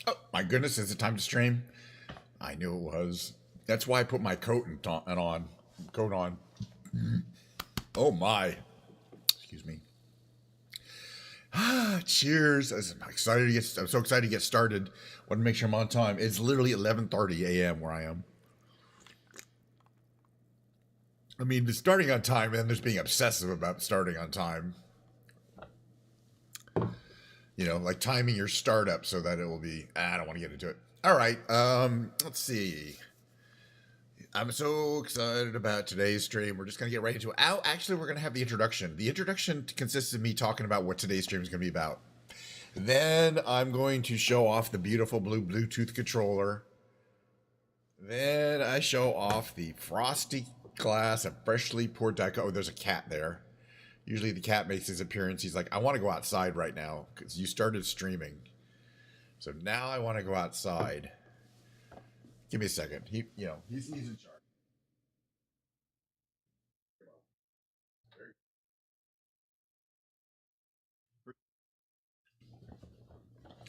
Oh, my goodness, is it time to stream? I knew it was. That's why I put my coat on. Oh my. Excuse me. Cheers. I'm so excited to get started. Want to make sure I'm on time. It's literally 11:30 a.m. where I am. I mean, the starting on time and there's being obsessive about starting on time. You know, like timing your startup so that it will be. I don't want to get into it. All right. Let's see. I'm so excited about today's stream. We're just going to get right into it. Actually, we're going to have the introduction. The introduction consists of me talking about what today's stream is going to be about. Then I'm going to show off the beautiful blue Bluetooth controller. Then I show off the frosty glass of freshly poured Diet Coke. Oh, there's a cat there. Usually the cat makes his appearance. He's like, I want to go outside right now because you started streaming. So now I want to go outside. Give me a second. He's in charge.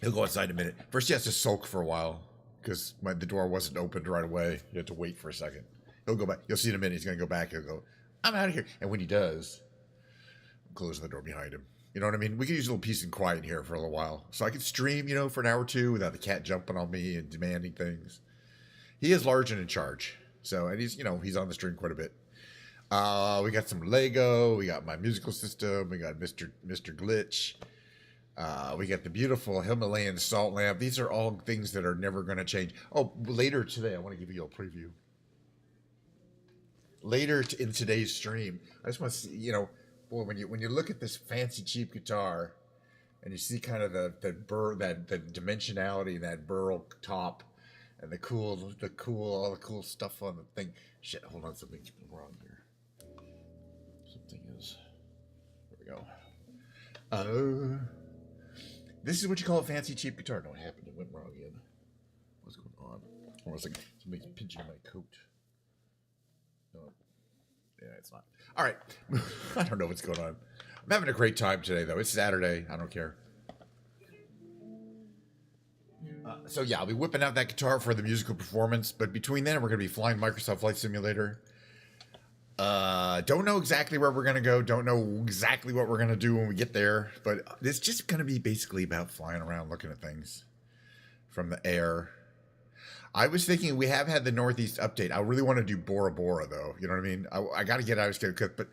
He'll go outside in a minute. First, he has to sulk for a while because the door wasn't opened right away. You have to wait for a second. He'll go back. You'll see in a minute. He's going to go back. He'll go, I'm out of here. And when he does, I'm closing the door behind him. You know what I mean? We can use a little peace and quiet here for a little while. So I can stream, for an hour or two without the cat jumping on me and demanding things. He is large and in charge. So, and he's on the stream quite a bit. We got some Lego. We got my musical system. We got Mr. Glitch. We got the beautiful Himalayan salt lamp. These are all things that are never going to change. Oh, later today, I want to give you a preview. Later in today's stream, I just want to see, boy, when you look at this fancy cheap guitar, and you see kind of the dimensionality, that burl top, and all the cool stuff on the thing. Shit, hold on, something's wrong here. Something is. There we go. This is what you call a fancy cheap guitar. No, it happened. It went wrong again. What's going on? I was like, somebody's pinching my coat. No. Yeah, it's not. All right. I don't know what's going on. I'm having a great time today, though. It's Saturday. I don't care. So, yeah, I'll be whipping out that guitar for the musical performance. But between then, we're going to be flying Microsoft Flight Simulator. Don't know exactly where we're going to go. Don't know exactly what we're going to do when we get there. But it's just going to be basically about flying around looking at things from the air. I was thinking we have had the Northeast update. I really want to do Bora Bora, though. You know what I mean? I got to get out of here, but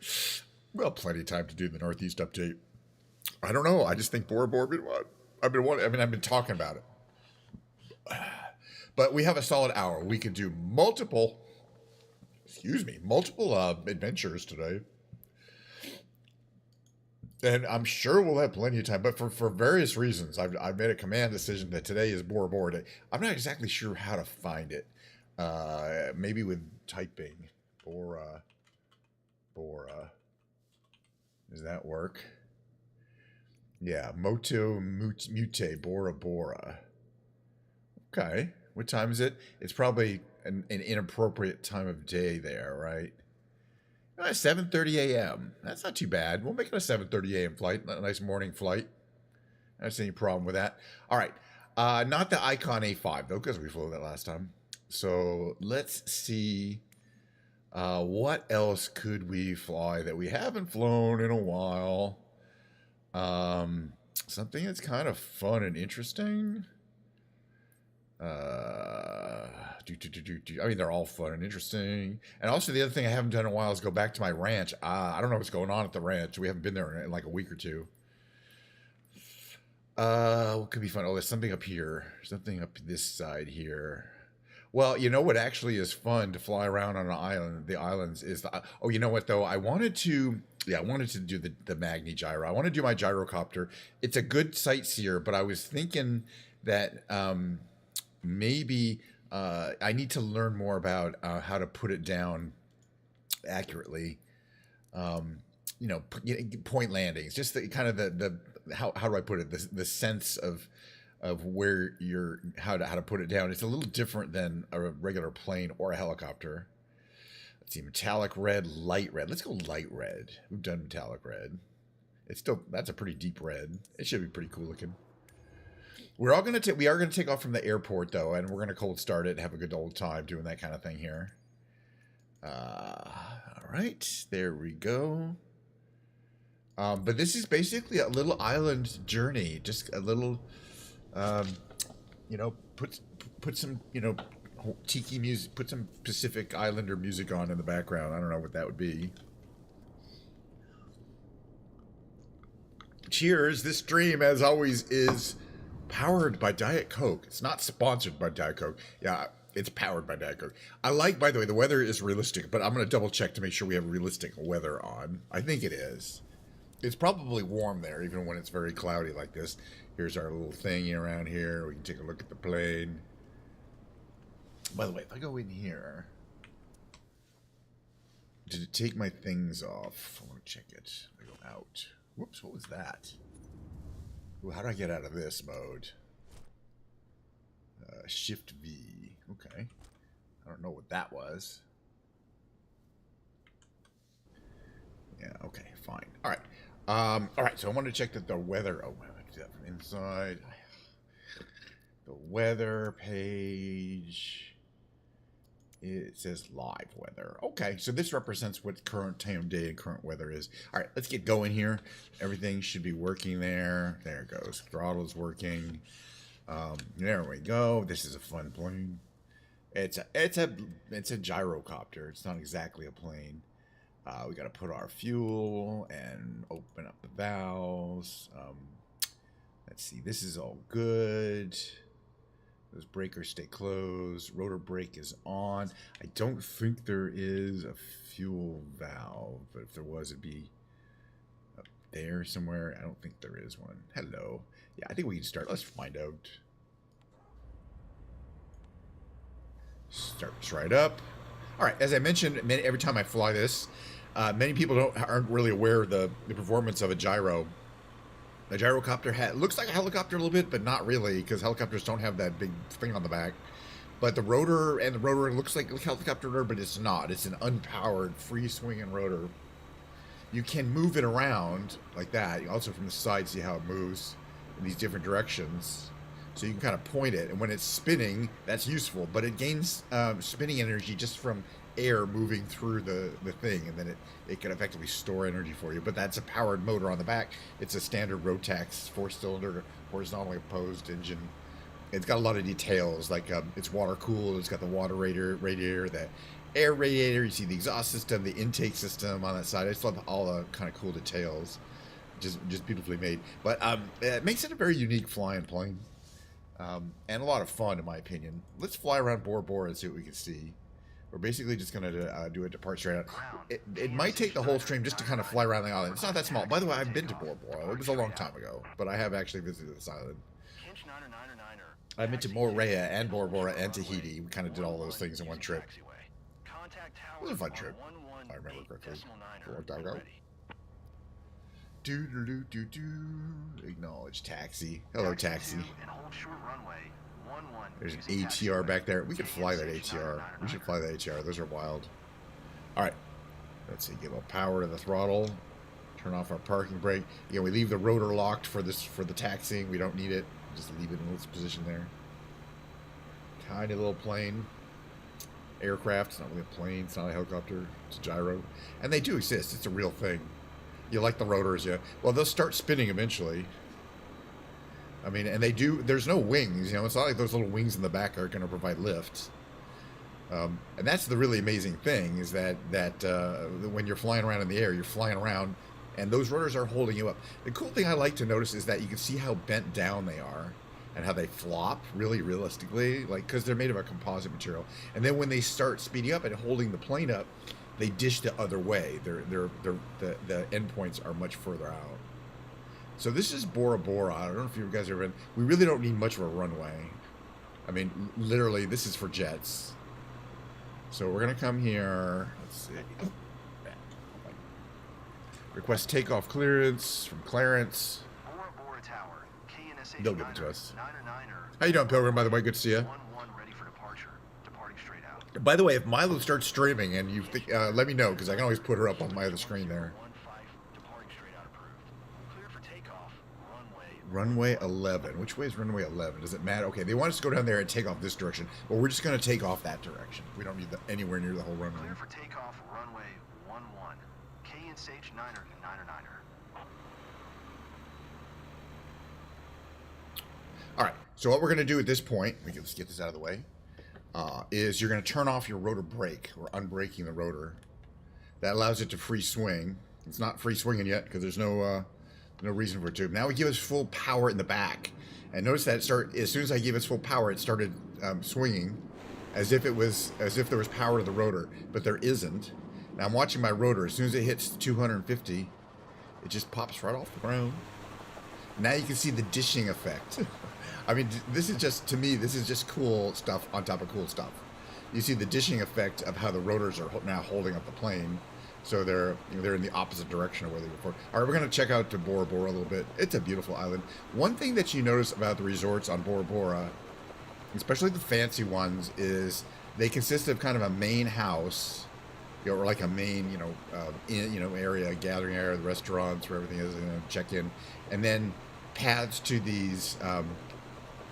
well, plenty of time to do the Northeast update. I don't know. I just think Bora Bora. I've been talking about it. But we have a solid hour. We could do multiple adventures today. And I'm sure we'll have plenty of time, but for various reasons, I've made a command decision that today is Bora Bora Day. I'm not exactly sure how to find it. Maybe with typing. Bora. Does that work? Yeah, mute, Bora Bora. Okay. What time is it? It's probably an inappropriate time of day there, right? 7:30 a.m. That's not too bad. We'll make it a 7:30 a.m. flight, a nice morning flight. I don't see any problem with that. All right. Not the Icon A5, though, because we flew that last time. So let's see. What else could we fly that we haven't flown in a while? Something that's kind of fun and interesting. I mean, they're all fun and interesting. And also, the other thing I haven't done in a while is go back to my ranch. I don't know what's going on at the ranch. We haven't been there in like a week or two. What could be fun? Oh, there's something up here. Something up this side here. Well, you know what actually is fun to fly around on an island. The islands is oh, you know what though? I wanted to do the Magni gyro. I want to do my gyrocopter. It's a good sightseer, but I was thinking that maybe I need to learn more about how to put it down accurately. Point landings, just the kind of the how do I put it? The sense of where you're how to put it down. It's a little different than a regular plane or a helicopter. Let's see, metallic red, light red. Let's go light red. We've done metallic red. That's a pretty deep red. It should be pretty cool looking. We are gonna take off from the airport though, and we're gonna cold start it, and have a good old time doing that kind of thing here. All right, there we go. But this is basically a little island journey, just a little, you know, put some, you know, tiki music, put some Pacific Islander music on in the background. I don't know what that would be. Cheers! This stream, as always, is powered by Diet Coke. It's not sponsored by Diet Coke. Yeah, it's powered by Diet Coke. I like, by the way, the weather is realistic, but I'm going to double check to make sure we have realistic weather on. I think it is. It's probably warm there, even when it's very cloudy like this. Here's our little thingy around here. We can take a look at the plane. By the way, if I go in here, did it take my things off? I want to check it. I go out. Whoops, what was that? Ooh, how do I get out of this mode? Shift V. Okay. I don't know what that was. Yeah, okay, fine. All right. All right, so I want to check that the weather... Oh, I can do that from inside. The weather page... It says live weather. Okay, so this represents what current time of day and current weather is. All right, let's get going here. Everything should be working there. There it goes. Throttle's working. There we go. This is a fun plane. It's a gyrocopter. It's not exactly a plane. We got to put our fuel and open up the valves. Let's see. This is all good. Those breakers stay closed. Rotor brake is on. I don't think there is a fuel valve, but if there was, it'd be up there somewhere. I don't think there is one. Hello. Yeah, I think we can start. Let's find out. Starts right up. All right, as I mentioned, every time I fly this, many people aren't really aware of the performance of a gyro. The gyrocopter looks like a helicopter a little bit, but not really, because helicopters don't have that big thing on the back. But the rotor looks like a helicopter rotor, but it's not. It's an unpowered, free-swinging rotor. You can move it around like that. You also, from the side, see how it moves in these different directions. So you can kind of point it, and when it's spinning, that's useful. But it gains spinning energy just from air moving through the thing, and then it can effectively store energy for you. But that's a powered motor on the back. It's a standard Rotax 4-cylinder horizontally opposed engine. It's got a lot of details, like it's water cooled. It's got the water radiator, the air radiator. You see the exhaust system, the intake system on that side. I just love all the kind of cool details. Just beautifully made. But it makes it a very unique flying plane, and a lot of fun, in my opinion. Let's fly around Bora Bora and see what we can see. We're basically just going to do a depart straight out. It might take the whole stream just to kind of fly around the island. It's not that small. By the way, I've been to Bora Bora. It was a long time ago, but I have actually visited this island. I've been to Moorea and Bora Bora and Tahiti. We kind of did all those things in one trip. It was a fun trip, if I remember correctly. A long time ago. Acknowledge taxi. Hello, taxi. There's an ATR back there. We could fly that ATR. We should fly that ATR. Those are wild. All right. Let's see. Give a power to the throttle. Turn off our parking brake. Again, we leave the rotor locked for the taxiing. We don't need it. Just leave it in its position there. Tiny little plane. Aircraft. It's not really a plane. It's not a helicopter. It's a gyro. And they do exist. It's a real thing. You like the rotors, yeah. Well, they'll start spinning eventually. I mean, and they do. There's no wings, you know. It's not like those little wings in the back are going to provide lift. And that's the really amazing thing, is that when you're flying around in the air, you're flying around, and those rotors are holding you up. The cool thing I like to notice is that you can see how bent down they are, and how they flop really realistically, like, because they're made of a composite material. And then when they start speeding up and holding the plane up, they dish the other way. The endpoints are much further out. So this is Bora Bora. I don't know if you guys have been. We really don't need much of a runway. I mean, literally, this is for jets. So we're going to come here. Let's see. Request takeoff clearance from Clarence. They'll give it to us. How you doing, Pilgrim, by the way? Good to see you. By the way, if Milo starts streaming and you think, let me know, because I can always put her up on my other screen there. Runway 11. Which way is runway 11? Does it matter? Okay, they want us to go down there and take off this direction. Well, we're just going to take off that direction. We don't need anywhere near the whole runway. Clear for takeoff, runway 11. K and Sage 9er to 9er. All right, so what we're going to do at this point, let's get this out of the way, is you're going to turn off your rotor brake, or unbraking the rotor. That allows it to free swing. It's not free swinging yet because there's no reason for it to. Now we give us full power in the back, and notice that as soon as I gave it full power, it started swinging, as if there was power to the rotor, but there isn't. Now I'm watching my rotor. As soon as it hits 250, it just pops right off the ground. Now you can see the dishing effect. I mean, this is just, to me, this is just cool stuff on top of cool stuff. You see the dishing effect of how the rotors are now holding up the plane. So they're in the opposite direction of where they were before. All right, we're going to check out to Bora Bora a little bit. It's a beautiful island. One thing that you notice about the resorts on Bora Bora, especially the fancy ones, is they consist of kind of a main house, or like a main, area, gathering area, the restaurants where everything is, check in, and then paths to these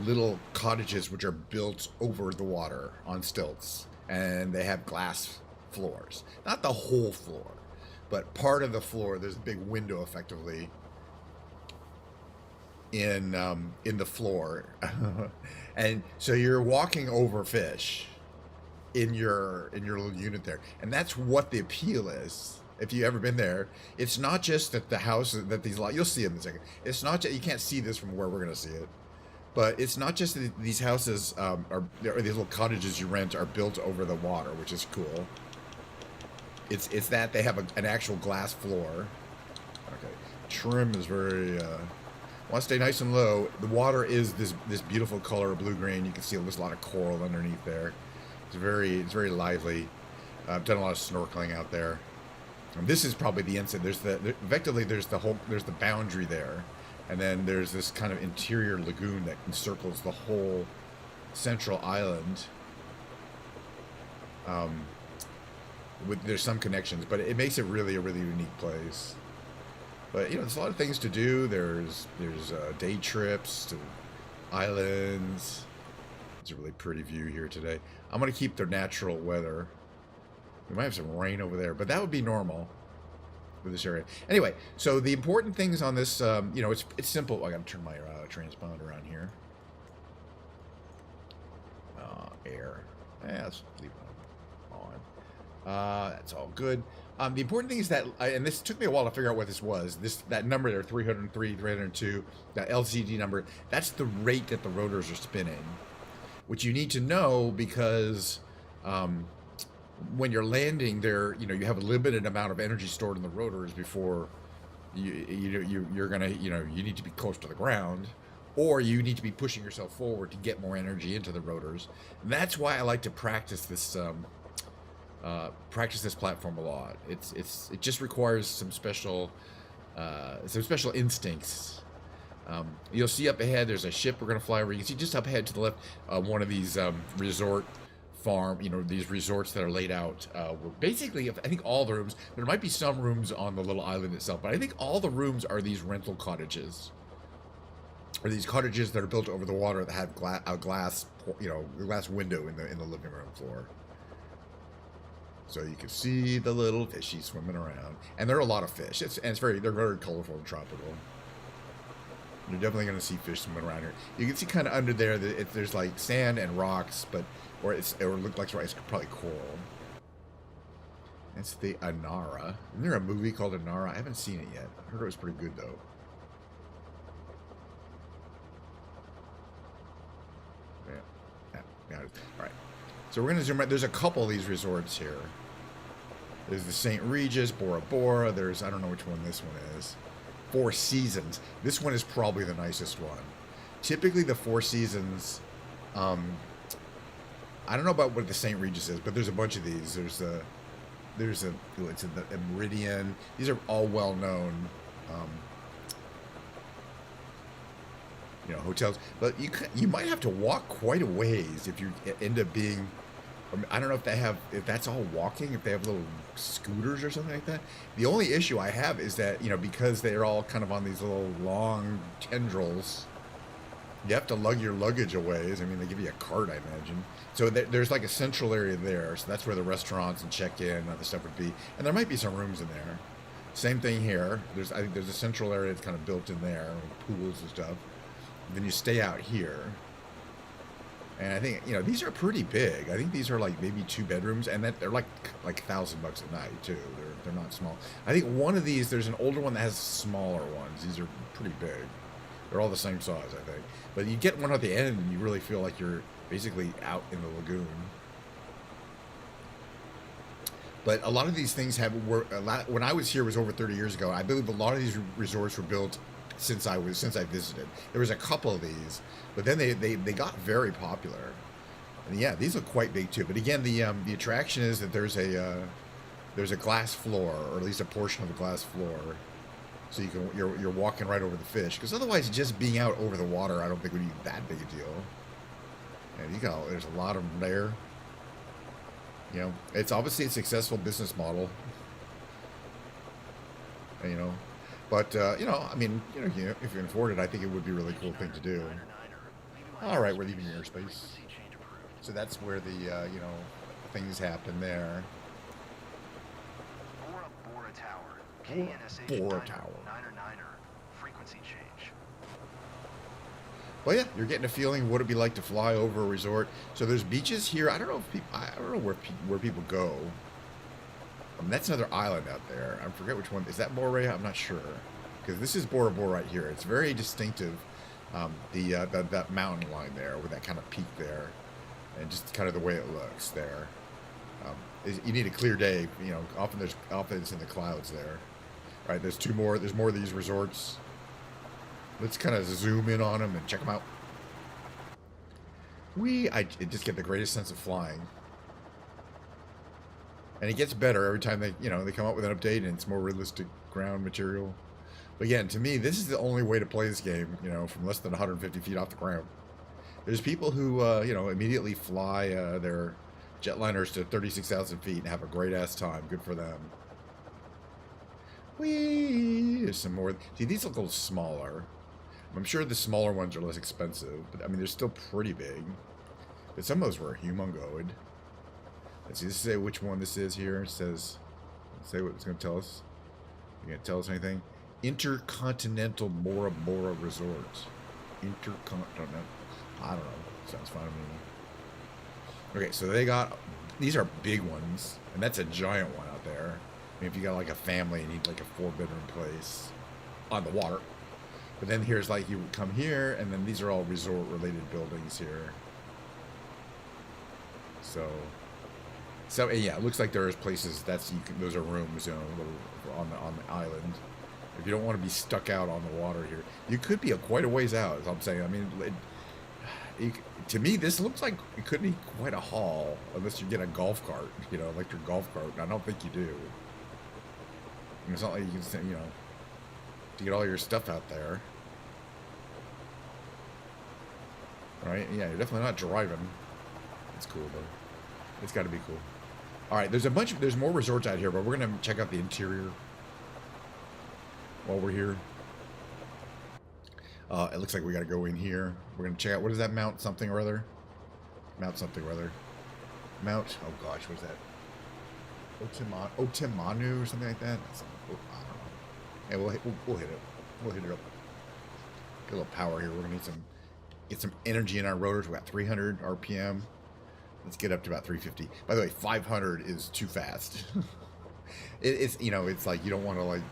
little cottages which are built over the water on stilts, and they have glass floors. Not the whole floor, but part of the floor. There's a big window, effectively, in the floor, and so you're walking over fish in your little unit there, and that's what the appeal is. If you've ever been there, it's not just that the house that these you'll see it in a second. It's not just, you can't see this from where we're going to see it, but it's not just that these houses or these little cottages you rent are built over the water, which is cool. It's that they have an actual glass floor. Okay, trim is very. Want to stay nice and low. The water is this beautiful color of blue-green. You can see there's a lot of coral underneath there. It's very lively. I've done a lot of snorkeling out there. And this is probably the inside. There's the boundary there, and then there's this kind of interior lagoon that encircles the whole central island. There's some connections, but it makes it really a really unique place. But there's a lot of things to do. There's day trips to islands. It's a really pretty view here today. I'm gonna keep the natural weather. We might have some rain over there, but that would be normal for this area. Anyway, so the important things on this, it's simple. I gotta turn my transponder on here. Air. Let's leave it on. That's all good. The important thing is that, and this took me a while to figure out what this was. That number there, 303, 302, that LCD number. That's the rate that the rotors are spinning, which you need to know because. When you're landing there, you have a limited amount of energy stored in the rotors before you're gonna, you need to be close to the ground, or you need to be pushing yourself forward to get more energy into the rotors. And that's why I like to practice this platform a lot. It just requires some special instincts. You'll see up ahead, there's a ship we're gonna fly over. You can see just up ahead to the left, one of these resort farm, these resorts that are laid out were basically, I think all the rooms, there might be some rooms on the little island itself, but I think all the rooms are these rental cottages, or these cottages that are built over the water that have a glass window in the living room floor, so you can see the little fishies swimming around. And there are a lot of fish. They're very colorful and tropical. You're definitely going to see fish swimming around here. You can see kind of under there that there's like sand and rocks, or it looks like it's probably coral. That's the Anara. Isn't there a movie called Anara? I haven't seen it yet. I heard it was pretty good though. Yeah. All right. So we're going to zoom right. There's a couple of these resorts here. There's the St. Regis, Bora Bora. There's, I don't know which one this one is. Four Seasons. This one is probably the nicest one. Typically the Four Seasons, I don't know about what the St. Regis is, but there's a bunch of these. It's in the Meridian. These are all well-known, hotels. But you might have to walk quite a ways if you end up being I don't know if they have, if that's all walking, if they have little scooters or something like that. The only issue I have is that, you know, because they're all kind of on these little long tendrils, you have to lug your luggage away. I mean, they give you a cart, I imagine. So there's like a central area there. So that's where the restaurants and check-in and other stuff would be. And there might be some rooms in there. Same thing here. I think there's a central area that's kind of built in there, with pools and stuff. And then you stay out here. And I think, you know, these are pretty big. I think these are like maybe 2 bedrooms, and that they're like $1,000 a night too. They're not small. I think one of these, there's an older one that has smaller ones. These are pretty big. They're all the same size, I think. But you get one at the end, and you really feel like you're basically out in the lagoon. But a lot of these things when I was here, was over 30 years ago. I believe a lot of these resorts were built since I visited. There was a couple of these, but then they got very popular. And yeah, these look quite big too. But again, the attraction is that there's a glass floor, or at least a portion of a glass floor, so you're walking right over the fish. Because otherwise, just being out over the water, I don't think would be that big a deal. And there's a lot of them there. You know, it's obviously a successful business model. And, you know, but you know, I mean, you know, if you can afford it, I think it would be a really cool thing to do. All right, we're leaving airspace. So that's where the you know, things happen there. Bora Tower. Bora Tower. Frequency change. Well, yeah, you're getting a feeling what it'd be like to fly over a resort. So there's beaches here. I don't know if I don't know where people go. That's another island out there. I forget which one. Is that Bora? I'm not sure, because this is Bora Bora right here. It's very distinctive. That mountain line there with that kind of peak there, and just kind of the way it looks there. You need a clear day. You know, often it's in the clouds there. All right, there's 2 more. There's more of these resorts. Let's kind of zoom in on them and check them out. I just get the greatest sense of flying. And it gets better every time they come up with an update, and it's more realistic ground material. But again, to me, this is the only way to play this game, you know, from less than 150 feet off the ground. There's people who, you know, immediately fly their jetliners to 36,000 feet and have a great-ass time. Good for them. Whee! There's some more. See, these look a little smaller. I'm sure the smaller ones are less expensive, but I mean, they're still pretty big. But some of those were humongoid. Let's see, say which one this is here. It says, say what it's going to tell us. You going to tell us anything? Intercontinental Bora Bora Resort. Intercontinental. I don't know. Sounds fine to me. Okay, so these are big ones, and that's a giant one out there. I mean, if you got like a family, you need like a 4-bedroom place on the water. But then here's like, you come here, and then these are all resort-related buildings here. So yeah, it looks like there's places those are rooms, you know, on the island. If you don't want to be stuck out on the water here, you could be quite a ways out. As I'm saying, I mean, to me, this looks like it could be quite a haul, unless you get a golf cart, you know, electric golf cart. And I don't think you do. And it's not like you can say, you know, to get all your stuff out there. Right? Yeah, you're definitely not driving. It's cool though. It's got to be cool. All right, there's more resorts out here, but we're gonna check out the interior while we're here. It looks like we got to go in here. We're gonna check out, what is that, Mount something or other? Mount something or other. Mount, oh gosh, what is that? Otimanu or something like that. I don't know. Yeah, we'll hit it. We'll hit it up. Get a little power here. We're gonna need get some energy in our rotors. We got 300 RPM. Let's get up to about 350. By the way, 500 is too fast. It's, you know, it's like you don't want to, like,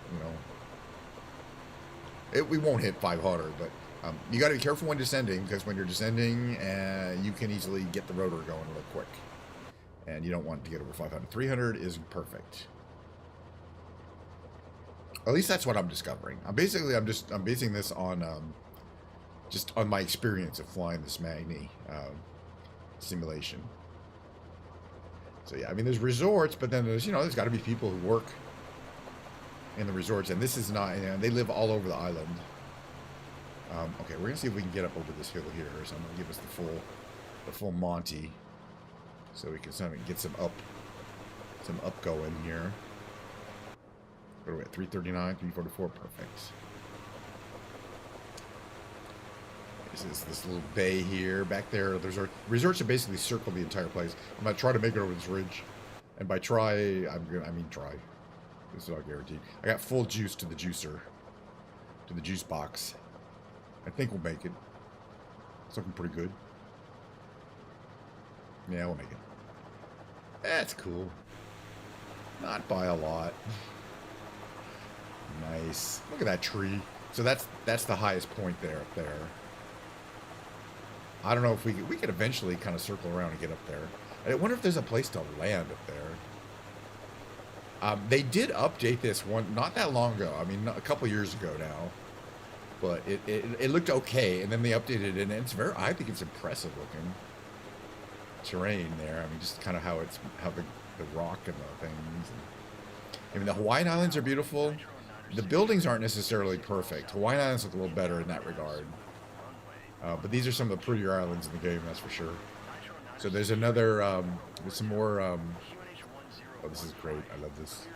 you know, we won't hit 500, but you got to be careful when descending, because when you're descending, you can easily get the rotor going real quick, and you don't want to get over 500. 300 is perfect. At least that's what I'm discovering. I'm basing this on just on my experience of flying this Magni simulation. So yeah, I mean, there's resorts, but then there's got to be people who work in the resorts, and this is not, they live all over the island. Okay, we're gonna see if we can get up over this hill here, so I'm gonna give us the full Monty. So we can get some up going here. What are we at? 339, 344, perfect. This is this little bay here. Back there, there's our resorts that basically circle the entire place. I'm gonna try to make it over this ridge. And by try, I mean try. This is not guaranteed. I got full juice to the juicer. To the juice box. I think we'll make it. It's looking pretty good. Yeah, we'll make it. That's cool. Not by a lot. Nice. Look at that tree. So that's the highest point there up there. I don't know if we could eventually kind of circle around and get up there. I wonder if there's a place to land up there. They did update this one not that long ago. I mean, a couple years ago now. But it looked okay, and then they updated it, and it's I think it's impressive looking terrain there. I mean, just kind of how the rock and the things. I mean, the Hawaiian Islands are beautiful. The buildings aren't necessarily perfect. Hawaiian Islands look a little better in that regard. But these are some of the prettier islands in the game, that's for sure. So there's another, there's some more, oh, this is great. I love this.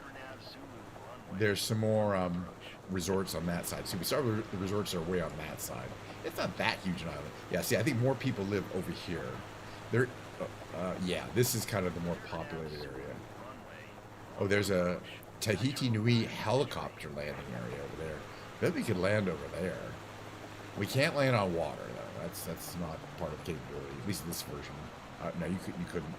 There's some more resorts on that side. See, we started with the resorts are way on that side. It's not that huge an island. Yeah, see, I think more people live over here. Yeah, this is kind of the more populated area. Oh, there's a Tahiti Nui helicopter landing area over there. Bet we could land over there. We can't land on water though. That's not part of capability. At least in this version. No, you couldn't.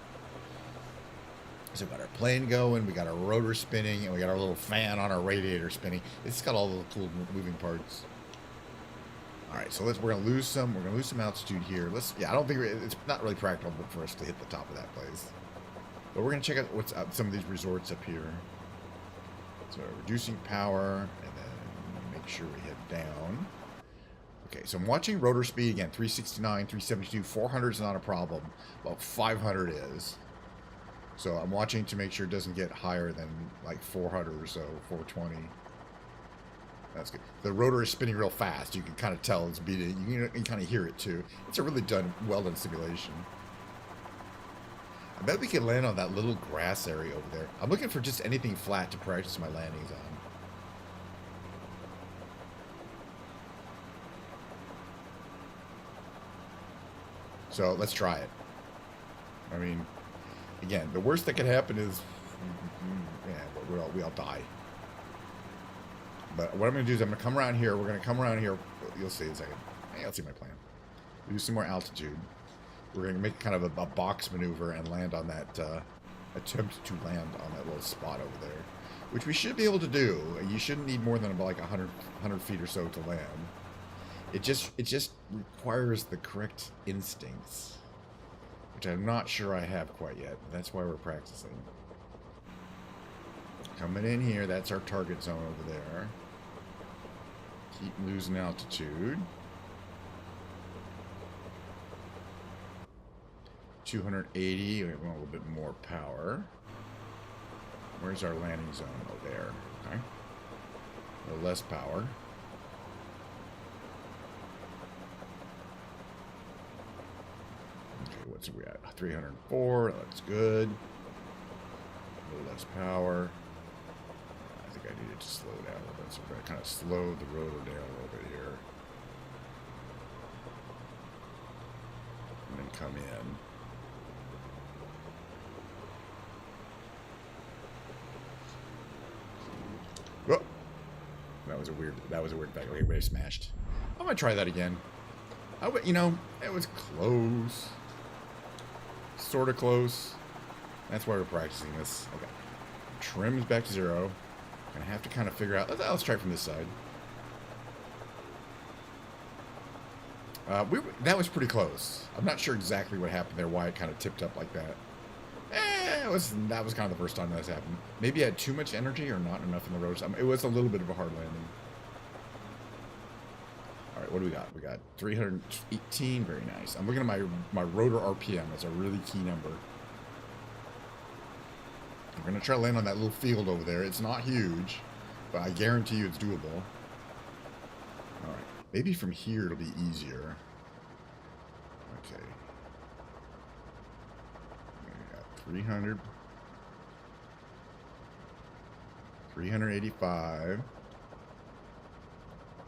So we got our plane going. We got our rotor spinning, and we got our little fan on our radiator spinning. It's got all the cool moving parts. All right, so we're gonna lose some. We're gonna lose some altitude here. Yeah, I don't think it's not really practical for us to hit the top of that place. But we're gonna check out what's up some of these resorts up here. So reducing power, and then make sure we head down. Okay, so I'm watching rotor speed again. 369, 372, 400 is not a problem. About 500 is. So I'm watching to make sure it doesn't get higher than like 400 or so, 420. That's good. The rotor is spinning real fast. You can kind of tell it's beating. You can kind of hear it too. It's a really well done simulation. I bet we could land on that little grass area over there. I'm looking for just anything flat to practice my landings on. So let's try it. I mean, again, the worst that could happen is, yeah, we all die. But what I'm going to do is I'm going to come around here. We're going to come around here. You'll see in a second. Hey, I'll see my plan. We'll do some more altitude. We're going to make kind of a box maneuver and land on that, attempt to land on that little spot over there. Which we should be able to do. You shouldn't need more than about like 100 feet or so to land. It just requires the correct instincts. Which I'm not sure I have quite yet. That's why we're practicing. Coming in here, that's our target zone over there. Keep losing altitude. 280, we want a little bit more power. Where's our landing zone? Oh, there. Okay. A little less power. Okay, what's we at? 304, that's good. A little less power. I think I needed to slow down a little bit, so we're going to kind of slow the rotor down a little bit here. And then come in. Whoa. That was a weird fact. Okay, we smashed. I'm going to try that again. You know, it was close. Sort of close. That's why we're practicing this. Okay. Trim is back to 0. Gonna have to kind of figure out. Let's try it from this side. That was pretty close. I'm not sure exactly what happened there, why it kind of tipped up like that. That was kind of the first time that's happened. Maybe I had too much energy or not enough in the rotors. It was a little bit of a hard landing. All right, what do we got? We got 318. Very nice. I'm looking at my rotor RPM. That's a really key number. We're going to try to land on that little field over there. It's not huge, but I guarantee you it's doable. All right. Maybe from here it'll be easier. Okay. 300. 385.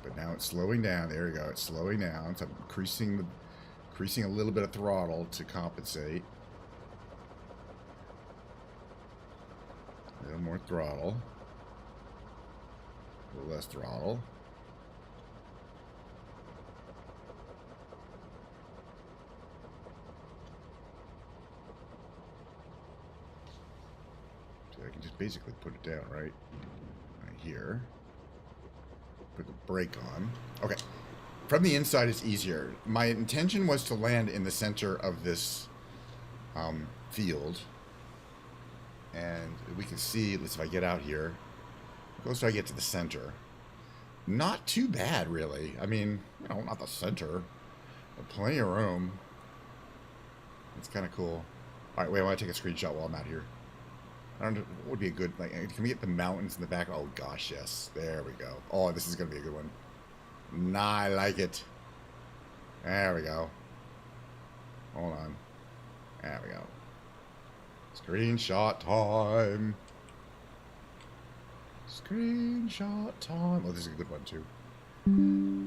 But now it's slowing down. There we go. It's slowing down. So I'm increasing a little bit of throttle to compensate. A little more throttle. A little less throttle. So I can just basically put it down right here. Put the brake on. Okay. From the inside, it's easier. My intention was to land in the center of this field. And we can see, let's see if I get out here. How close do I get to the center? Not too bad, really. I mean, you know, not the center. But plenty of room. It's kind of cool. All right, wait, I want to take a screenshot while I'm out here. I don't know, what would be a good, like, can we get the mountains in the back? Oh, gosh, yes. There we go. Oh, this is going to be a good one. Nah, I like it. There we go. Hold on. There we go. Screenshot time. Screenshot time. Oh, this is a good one, too.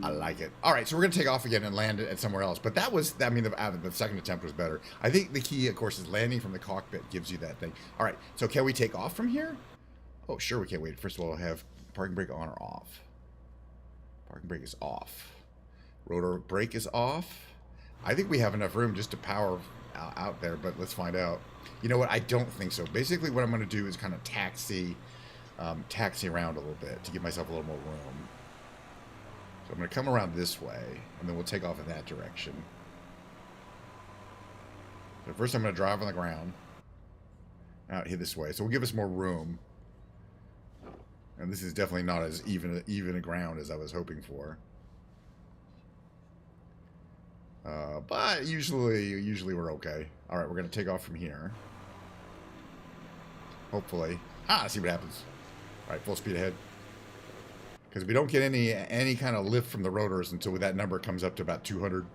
I like it. All right, so we're going to take off again and land it at somewhere else. But that was, I mean, the second attempt was better. I think the key, of course, is landing from the cockpit gives you that thing. All right, so can we take off from here? Oh, sure we can. Wait, first of all, I'll have parking brake on or off. Parking brake is off. Rotor brake is off. I think we have enough room just to power out there, but let's find out. You know what? I don't think so. Basically, what I'm going to do is kind of taxi around a little bit to give myself a little more room. So I'm going to come around this way, and then we'll take off in that direction. So first I'm going to drive on the ground. Out here this way. So we'll give us more room. And this is definitely not as even a ground as I was hoping for. But usually we're okay. All right, we're going to take off from here. Hopefully. See what happens. All right, full speed ahead. Because we don't get any kind of lift from the rotors until that number comes up to about 200.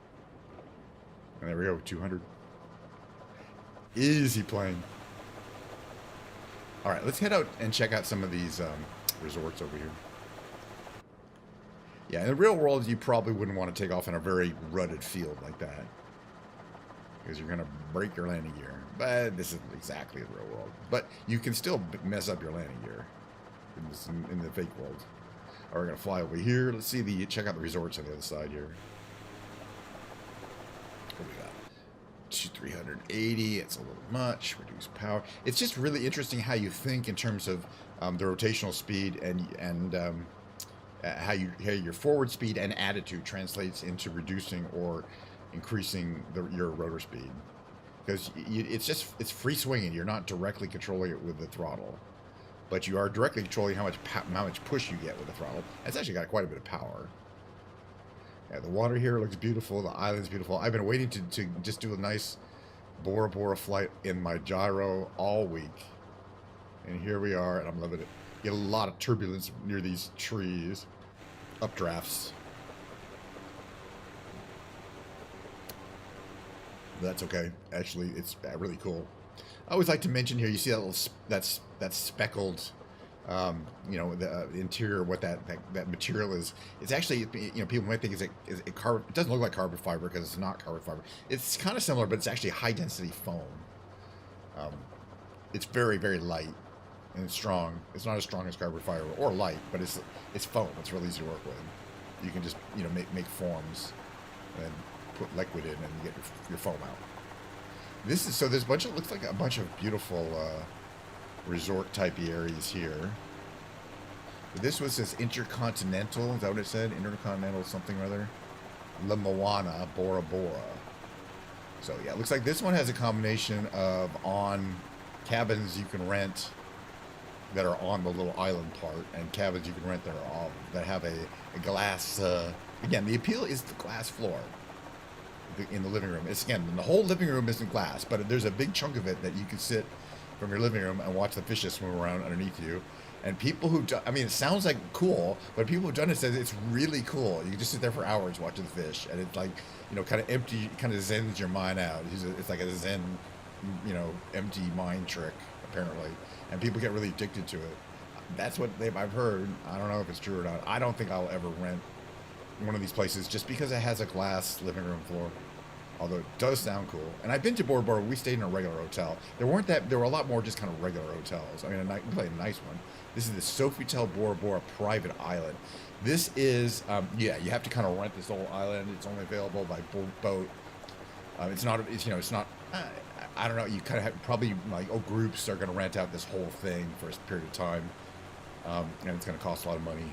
And there we go, 200. Easy plane. All right, let's head out and check out some of these resorts over here. Yeah, in the real world, you probably wouldn't want to take off in a very rutted field like that. Because you're going to break your landing gear. But this is exactly the real world. But you can still mess up your landing gear in the fake world. All right, we're going to fly over here. Let's see check out the resorts on the other side here. What do we got? 380. It's a little much. Reduce power. It's just really interesting how you think in terms of the rotational speed and how your forward speed and attitude translates into reducing or increasing your rotor speed. Because it's free swinging. You're not directly controlling it with the throttle. But you are directly controlling how much push you get with the throttle. It's actually got quite a bit of power. Yeah, the water here looks beautiful. The island's beautiful. I've been waiting to just do a nice Bora Bora flight in my gyro all week. And here we are, and I'm loving it. Get a lot of turbulence near these trees. Updrafts. That's okay. Actually, it's really cool. I always like to mention here, you see that little that speckled, the interior, what that material is. It's actually, people might think it doesn't look like carbon fiber because it's not carbon fiber. It's kind of similar, but it's actually high density foam. It's very, very light and it's strong. It's not as strong as carbon fiber or light, but it's foam. It's really easy to work with. You can just make forms and put liquid in and you get your foam out. There's looks like a bunch of beautiful resort type areas here. But this was Intercontinental, is that what it said? Intercontinental something or other? La Moana, Bora Bora. So yeah, it looks like this one has a combination of cabins you can rent that are on the little island part, and cabins you can rent that have a glass. Again, the appeal is the glass floor. In the living room. The whole living room isn't glass, but there's a big chunk of it that you can sit from your living room and watch the fishes swim around underneath you. And people it sounds like cool, but people who've done it says it's really cool. You can just sit there for hours watching the fish, and it's like, kind of empty, kind of zens your mind out. It's like a zen you know, empty mind trick apparently, and people get really addicted to it. That's what I've heard. I don't know if it's true or not. I don't think I'll ever rent one of these places just because it has a glass living room floor. Although it does sound cool. And I've been to Bora Bora. We stayed in a regular hotel. There were a lot more just kind of regular hotels. I mean, we played a nice one. This is the Sofitel Bora Bora private island. This is, yeah, you have to kind of rent this whole island. It's only available by boat. It's not, I don't know. You kind of have probably like, groups are going to rent out this whole thing for a period of time. And it's going to cost a lot of money.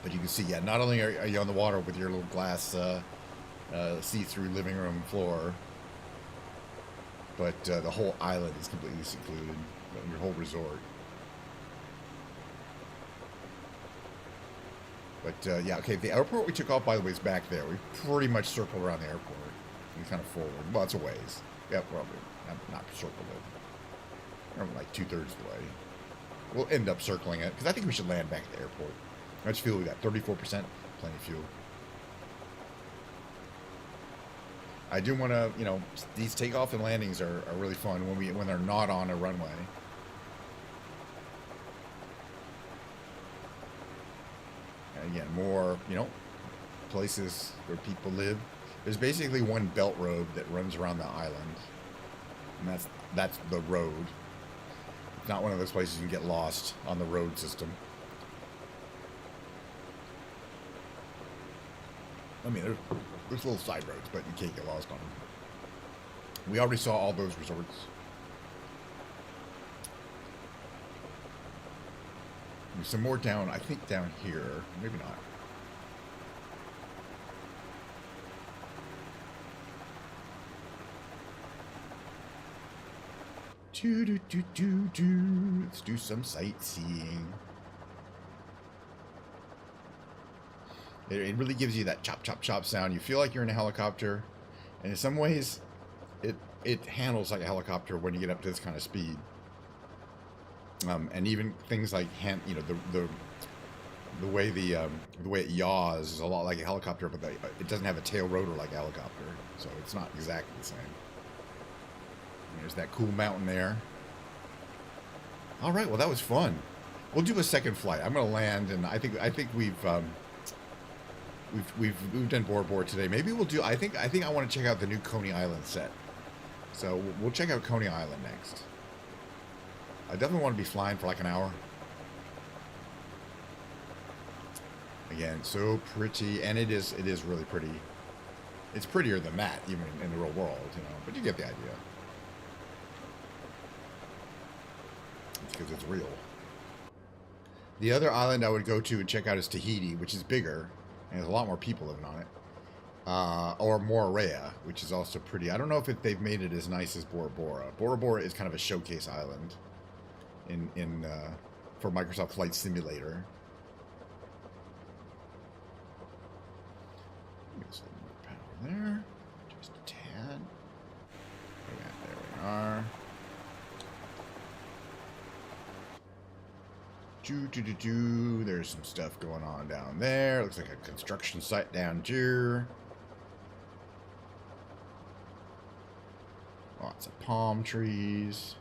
But you can see, yeah, not only are you on the water with your little glass see-through living room floor, but the whole island is completely secluded, your whole resort. But yeah, okay, the airport we took off, by the way, is back there. We pretty much circled around the airport. We kind of forward. Well, it's a ways. Yeah, probably not circled it. We're like 2/3 of the way. We'll end up circling it, because I think we should land back at the airport. How much fuel we got? 34%? Plenty of fuel. I do want to, you know, these takeoff and landings are really fun when they're not on a runway. And again, more, you know, places where people live. There's basically one belt road that runs around the island, and that's the road. It's not one of those places you can get lost on the road system. I mean, there's little side roads, but you can't get lost on them. We already saw all those resorts. There's some more down, I think down here. Maybe not. Let's do some sightseeing. It really gives you that chop, chop, chop sound. You feel like you're in a helicopter, and in some ways, it handles like a helicopter when you get up to this kind of speed. And even things like you know, the way it yaws is a lot like a helicopter, but it doesn't have a tail rotor like a helicopter, so it's not exactly the same. There's that cool mountain there. All right, well that was fun. We'll do a second flight. I'm gonna land, and I think we've done Bora Bora today. Maybe we'll do. I think I want to check out the new Coney Island set. So we'll check out Coney Island next. I definitely want to be flying for like an hour. Again, so pretty, and it is really pretty. It's prettier than that, even in the real world, you know. But you get the idea. It's because it's real. The other island I would go to and check out is Tahiti, which is bigger, and there's a lot more people living on it. Or Moorea, which is also pretty. I don't know if they've made it as nice as Bora Bora. Bora Bora is kind of a showcase island for Microsoft Flight Simulator. Get some more power there, just a tad. Yeah, there we are. There's some stuff going on down there. Looks like a construction site down here. Lots of palm trees.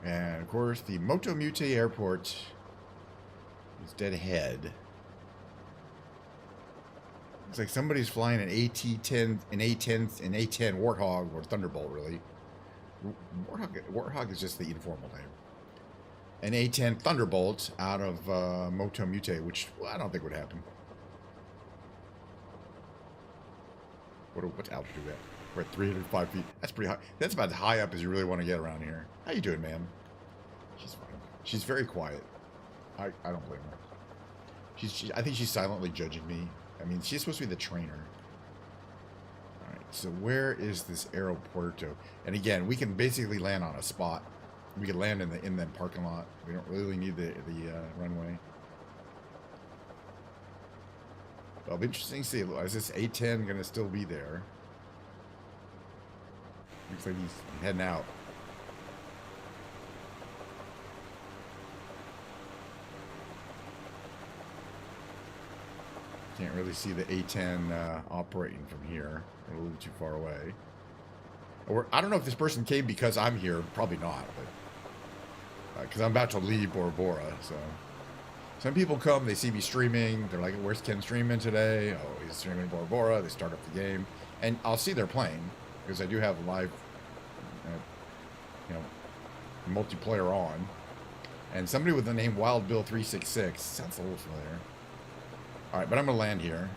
And of course, the Moto Mute Airport is dead ahead. Looks like somebody's flying an AT-10, an A-10 Warthog, or Thunderbolt, really. Warthog is just the informal name. An A-10 Thunderbolt out of Moto Mute, which, well, I don't think would happen. What altitude are we at? We're at 305 feet. That's pretty high. That's about as high up as you really want to get around here. How you doing, ma'am? She's fine. She's very quiet. I don't blame her. I think she's silently judging me. I mean, she's supposed to be the trainer. Alright, so where is this aeropuerto? And again, we can basically land on a spot. We can land in the parking lot. We don't really need the runway. It'll be interesting to see. Is this A-10 going to still be there? Looks like he's heading out. Can't really see the A-10 operating from here. We're a little too far away. Or I don't know if this person came because I'm here. Probably not, but because I'm about to leave Bora Bora. So some people come, they see me streaming. They're like, "Where's Ken streaming today?" Oh, he's streaming Bora Bora. They start up the game, and I'll see they're playing because I do have live, you know, multiplayer on. And somebody with the name Wild Bill 366 sounds a little familiar. All right, but I'm gonna land here.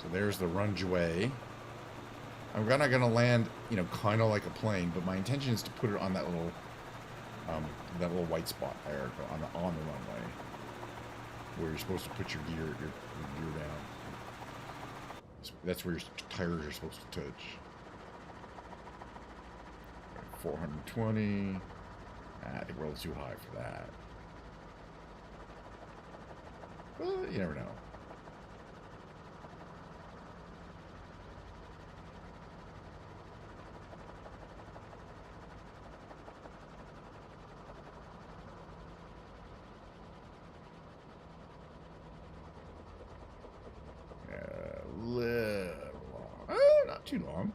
So there's the runway. I'm not gonna land, you know, kind of like a plane, but my intention is to put it on that little white spot there on the runway, where you're supposed to put your gear down. That's where your tires are supposed to touch. 420. I think we're a little too high for that. Well, you never know. Little long. Oh, not too long.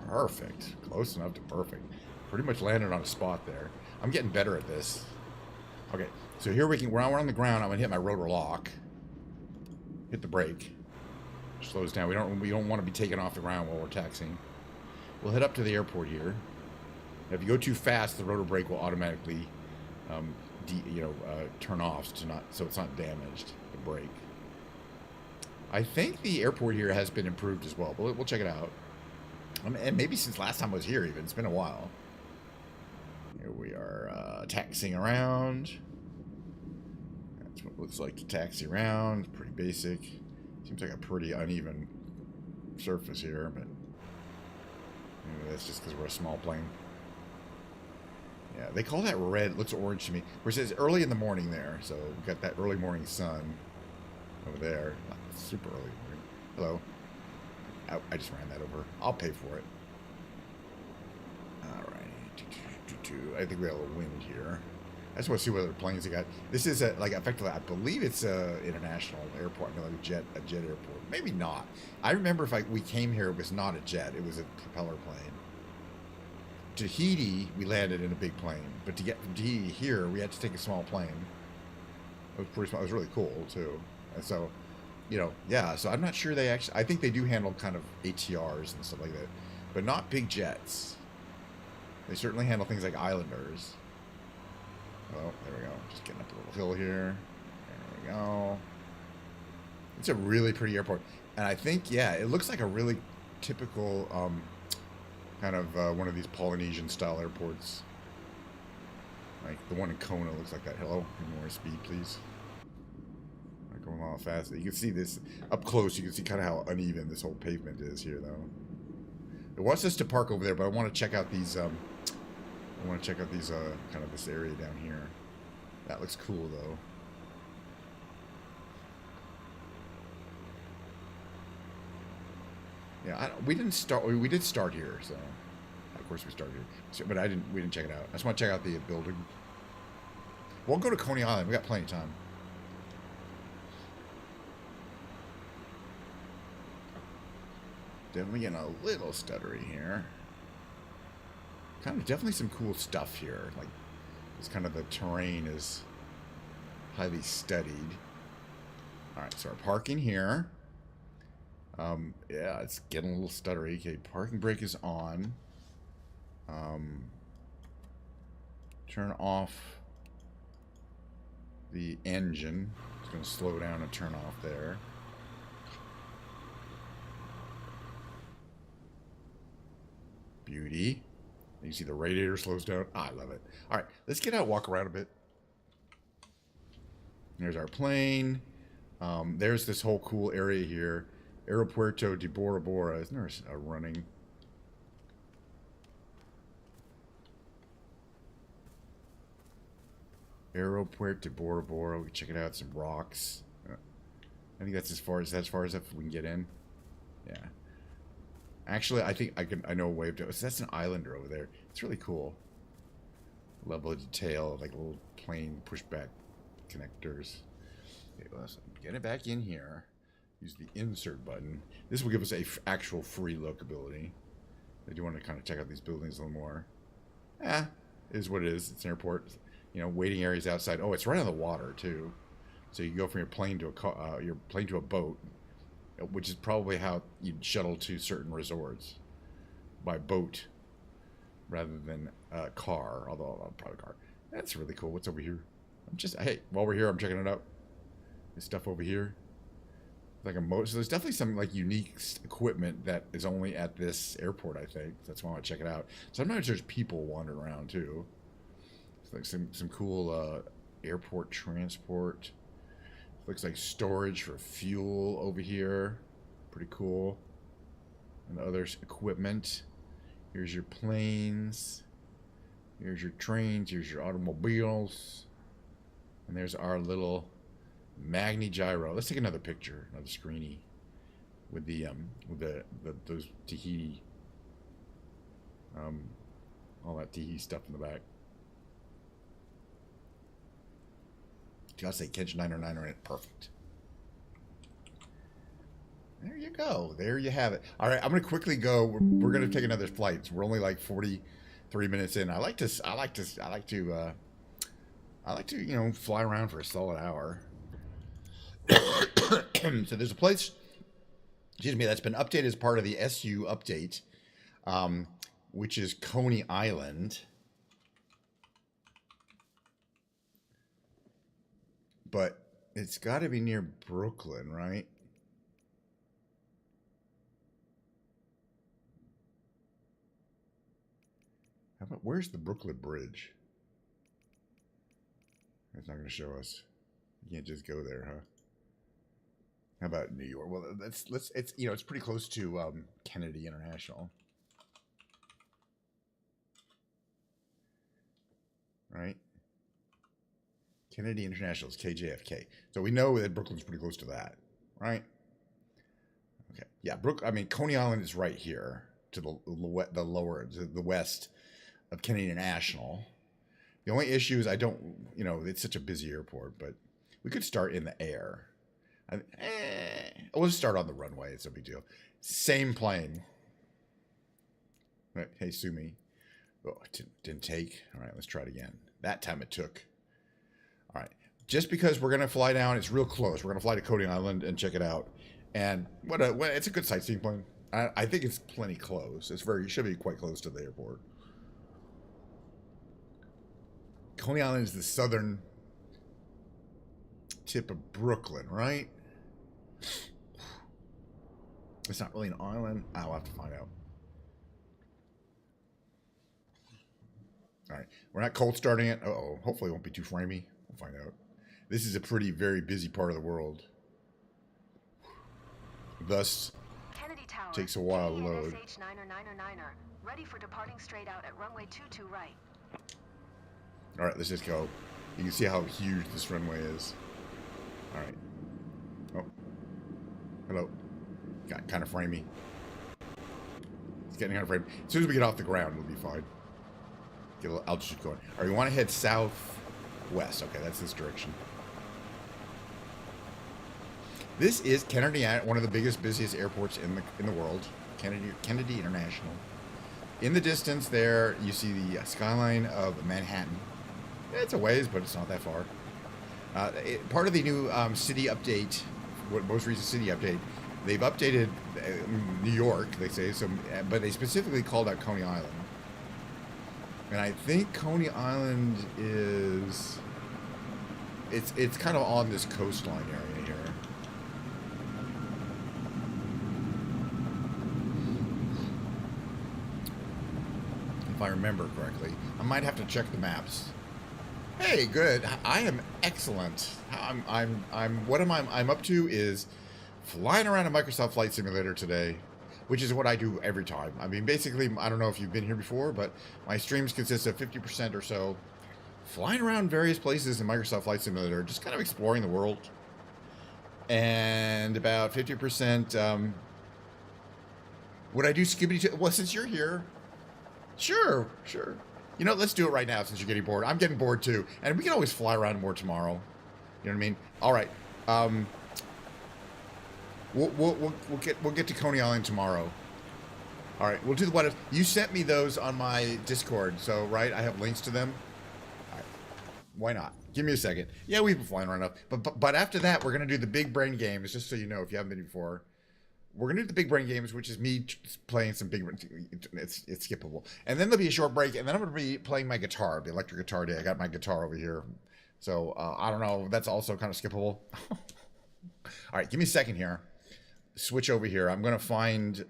Perfect. Close enough to perfect. Pretty much landed on a spot there. I'm getting better at this. Okay, so here we're on the ground. I'm gonna hit my rotor lock. Hit the brake. Slows down. We don't want to be taken off the ground while we're taxiing. We'll head up to the airport here. Now, if you go too fast, the rotor brake will automatically, turn off so it's not damaged. The brake. I think the airport here has been improved as well, but we'll check it out. And maybe since last time I was here, even it's been a while. Here we are taxiing around. That's what it looks like to taxi around. Pretty basic. Seems like a pretty uneven surface here, but maybe that's just because we're a small plane. Yeah, they call that red. It looks orange to me. Where it says early in the morning there, so we've got that early morning sun over there. Not super early morning. Hello. I just ran that over. I'll pay for it. All right. I think we have a little wind here. I just want to see what other planes they got. This is effectively, I believe it's a international airport, like a jet airport. Maybe not. I remember we came here, it was not a jet. It was a propeller plane. Tahiti, we landed in a big plane, but to get from Tahiti here, we had to take a small plane. It was pretty small. It was really cool too. And so, yeah. So I'm not sure they actually. I think they do handle kind of ATRs and stuff like that, but not big jets. They certainly handle things like Islanders. Oh, there we go. Just getting up a little hill here. There we go. It's a really pretty airport, and I think it looks like a really typical kind of one of these Polynesian style airports. Like the one in Kona looks like that. Hello, give me more speed, please. I'm going a lot faster. You can see this up close. You can see kind of how uneven this whole pavement is here, though. It wants us to park over there, but I want to check out these. Kind of this area down here. That looks cool, though. Yeah, we didn't start. We did start here, so of course we started here. So, but we didn't check it out. I just want to check out the building. We'll go to Coney Island. We got plenty of time. Definitely getting a little stuttery here. Kind of definitely some cool stuff here. Like, it's kind of the terrain is highly studied. All right, so our parking here. Yeah, it's getting a little stuttery. Okay, parking brake is on. Turn off the engine. It's going to slow down and turn off there. Beauty. You can see the radiator slows down. I love it. All right, let's get out and walk around a bit. There's our plane. There's this whole cool area here. Aeropuerto de Bora Bora. Isn't there a running? Aeropuerto de Bora Bora. We can check it out. Some rocks. I think that's as far as we can get in. Yeah. Actually, I think I know a way to. So that's an Islander over there. It's really cool. Level of detail, like little plane pushback connectors. Okay, let's get it back in here. Use the insert button. This will give us a actual free look ability. I do want to kind of check out these buildings a little more. It is what it is. It's an airport. You know, waiting areas outside. Oh, it's right on the water too. So you go from your plane to a boat, which is probably how you'd shuttle to certain resorts by boat rather than a car. Although probably a car. That's really cool. What's over here? Hey, while we're here, I'm checking it out. This stuff over here. Like a motor. So there's definitely some like unique equipment that is only at this airport, I think. That's why I want to check it out. Sometimes there's people wandering around too. It's like some cool airport transport. Looks like storage for fuel over here. Pretty cool. And other equipment. Here's your planes. Here's your trains. Here's your automobiles. And there's our little Magni gyro. Let's take another picture, another screeny, with those Tahiti, all that Tahiti stuff in the back. Gotta say, Kenshin 909 in it, perfect. There you go. There you have it. All right, I'm gonna quickly go. We're gonna take another flight. We're only like 43 minutes in. I like to fly around for a solid hour. So there's a place, excuse me, that's been updated as part of the SU update, which is Coney Island. But it's got to be near Brooklyn, right? How about, where's the Brooklyn Bridge? It's not going to show us. You can't just go there, huh? How about New York? Well, it's pretty close to Kennedy International, right? Kennedy International is KJFK, so we know that Brooklyn's pretty close to that, right? Okay, yeah, Coney Island is right here to the west of Kennedy International. The only issue is it's such a busy airport, but we could start in the air. We'll just start on the runway. It's no big deal. Same plane. Right. Hey, sue me. Oh, it didn't take. All right, let's try it again. That time it took. All right. Just because we're going to fly down, it's real close. We're going to fly to Coney Island and check it out. And it's a good sightseeing plane. I think it's plenty close. It should be quite close to the airport. Coney Island is the southern tip of Brooklyn, right? It's not really an island. I'll have to find out. All right. We're not cold starting it. Uh-oh. Hopefully it won't be too framey. We'll find out. This is a very busy part of the world. Thus, Kennedy Tower, takes a while to load. Ready for departing straight out at runway 22 right. All right, let's just go. You can see how huge this runway is. All right. Oh. Hello. Got kind of framey. It's getting kind of framey. As soon as we get off the ground, we'll be fine. Get a little altitude going. All right, we want to head southwest. Okay, that's this direction. This is Kennedy, one of the busiest airports in the world. Kennedy International. In the distance there, you see the skyline of Manhattan. It's a ways, but it's not that far. Part of the new city update, most recent city update, they've updated New York, they say, but they specifically called out Coney Island. And I think Coney Island is... It's kind of on this coastline area here. If I remember correctly. I might have to check the maps. Hey, good. I am excellent. I'm up to is flying around a Microsoft Flight Simulator today, which is what I do every time. I mean, basically, I don't know if you've been here before, but my streams consist of 50% or so flying around various places in Microsoft Flight Simulator, just kind of exploring the world. And about 50%, would I do skibbity? Well, since you're here, sure. You know, let's do it right now since you're getting bored. I'm getting bored too. And we can always fly around more tomorrow. You know what I mean? All right. We'll get to Coney Island tomorrow. All right, we'll do the what if. You sent me those on my Discord, so right, I have links to them. All right, why not? Give me a second. Yeah, we've been flying around enough, but after that, we're gonna do the big brain games. Just so you know, if you haven't been before, we're gonna do the big brain games, which is me playing some big. It's skippable, and then there'll be a short break, and then I'm gonna be playing my guitar, the electric guitar day. I got my guitar over here, so I don't know. That's also kind of skippable. All right, give me a second here. Switch over here. I'm gonna find.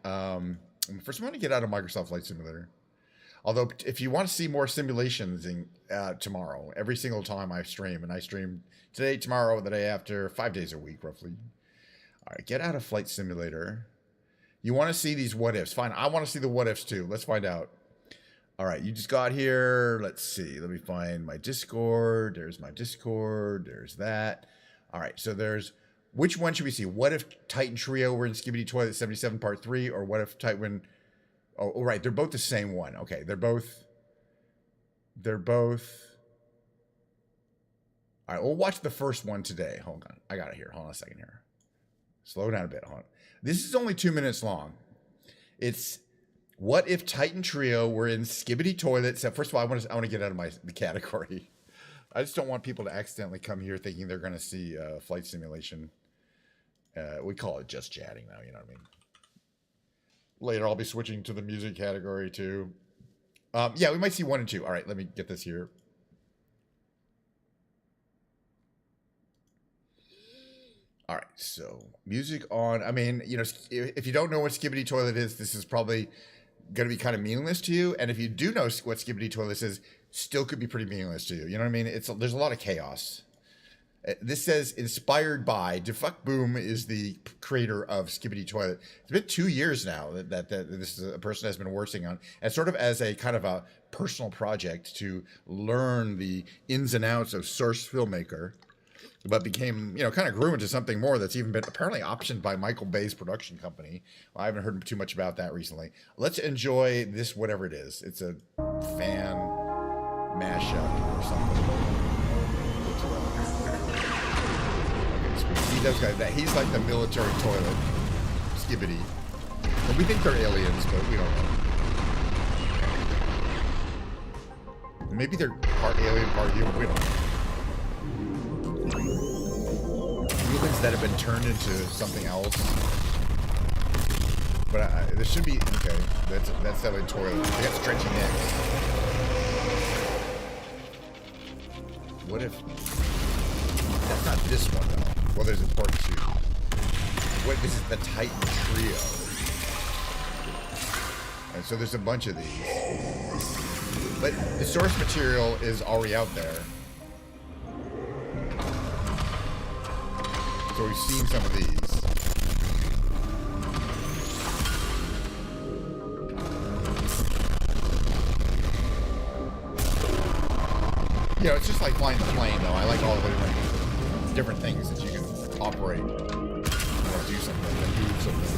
First, I want to get out of Microsoft Flight Simulator. Although, if you want to see more simulations tomorrow, every single time I stream, and I stream today, tomorrow, the day after, 5 days a week, roughly. All right, get out of Flight Simulator. You want to see these what ifs? Fine, I want to see the what ifs too. Let's find out. All right, you just got here. Let's see. Let me find my Discord. There's my Discord. There's that. All right, so there's. Which one should we see? What if Titan Trio were in Skibidi Toilet 77 Part 3? Or what if Titan... Oh, right. They're both the same one. Okay. They're both... All right. We'll watch the first one today. Hold on. I got it here. Hold on a second here. Slow down a bit. Hold on. This is only 2 minutes long. It's... What if Titan Trio were in Skibidi Toilet... So first of all, I want to get out of the category. I just don't want people to accidentally come here thinking they're going to see flight simulation. We call it just chatting now, you know what I mean? Later, I'll be switching to the music category, too. Yeah, we might see 1 and 2. All right, let me get this here. All right, so music on. I mean, you know, if you don't know what Skibidi Toilet is, this is probably going to be kind of meaningless to you. And if you do know what Skibidi Toilet is, still could be pretty meaningless to you. You know what I mean? There's a lot of chaos. This says inspired by Defuck Boom is the creator of Skibidi Toilet. It's been 2 years now that this is a person has been working on, and sort of as a kind of a personal project to learn the ins and outs of source filmmaker, but became, you know, kind of grew into something more that's even been apparently optioned by Michael Bay's production company. Well, I haven't heard too much about that recently. Let's enjoy this, whatever it is. It's a fan mashup or something. He does guys that he's like the military toilet, Skibidi. And we think they're aliens, but we don't know. Maybe they're part alien, part human. We don't know. Humans that have been turned into something else. But there should be okay. That's definitely toilet. They got stretchy necks. What if that's not this one though? Well, there's a part 2. What? This is the Titan Trio. And so there's a bunch of these. But the source material is already out there. So we've seen some of these. You know, it's just like flying the plane, though. I like all the different things that you can operate. You know, do something, then move something.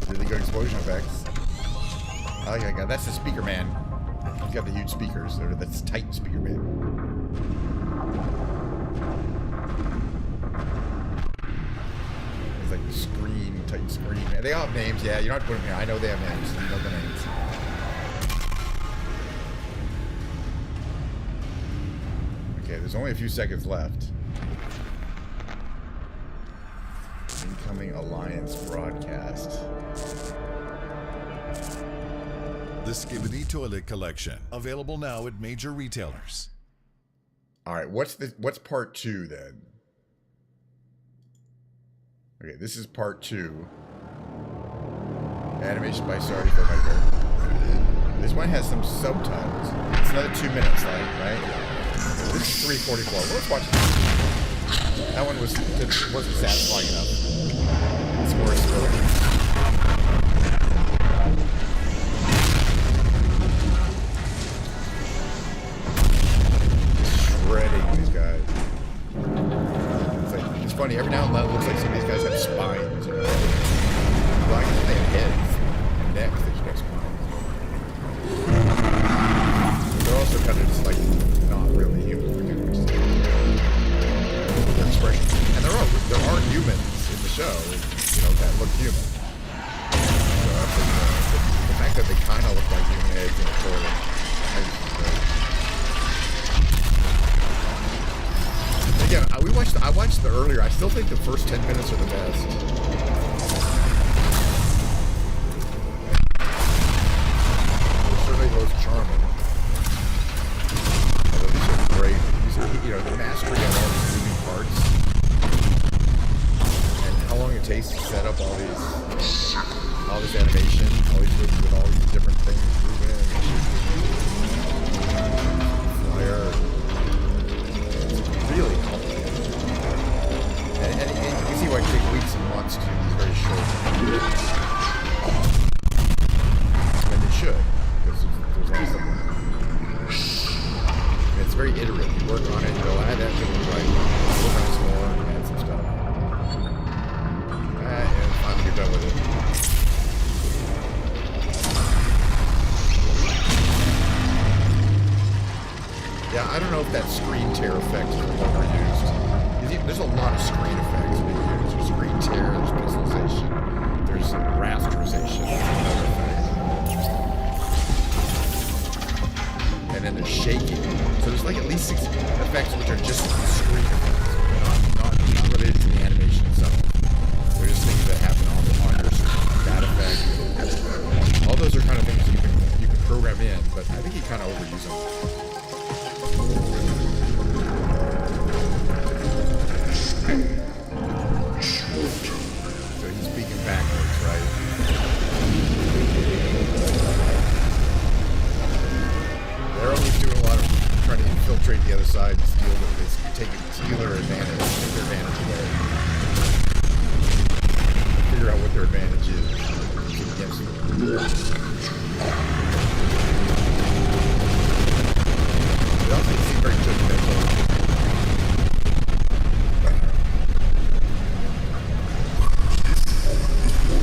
Really good explosion effects. I like that guy. That's the speaker man. He's got the huge speakers. That's Titan speaker man. It's like the screen, Titan screen. They all have names, yeah. You don't have to put them here. I know they have names. You know the names. Okay, there's only a few seconds left. Incoming Alliance broadcast. The Skibidi Toilet Collection, available now at major retailers. All right, what's part 2 then? Okay, this is part 2. Animation by Sardi Filmmaker. This one has some subtitles. It's another 2 minutes, right? This is 3:44. Well, let's watch this. That one wasn't satisfying enough. It's more thrilling. these guys. It's funny, every now and then it looks like some of these guys have spines, you know. Well, I guess they have heads and necks, they just have spines. They're also kind of just like not really human, which is their expression. And there are humans in the show, you know, that look human. So the fact that they kind of look like human heads in a toilet. Again, I watched the earlier. I still think the first 10 minutes are the best. They're certainly most charming. Although these are great. These are, you know, the mastery of all these moving parts. And how long it takes to set up all this animation, all these movies with all these different things moving. Flyer. Really complicated. And you can see why it takes weeks and months to do these very short. And it should, because there's always something. And it's very iterative. You work on it, you go, that didn't right. Work on it some more, add some stuff. And finally you're done with it. Yeah, I don't know if that screen tear effect is no longer used. There's a lot of screen effects being used. There's screen tear, there's pixelization, there's rasterization, that's another effect. And then there's shaking. So there's like at least 6 effects which are just screen effects, not related to the animation itself. They're just things that happen on your screen. That effect. All those are kind of things you can program in, but I think you kind of overuse them. So he's speaking backwards, right? They're always doing a lot of trying to infiltrate the other side and steal their advantage, take their advantage away. Figure out what their advantage is against them. They also seem very judgmental.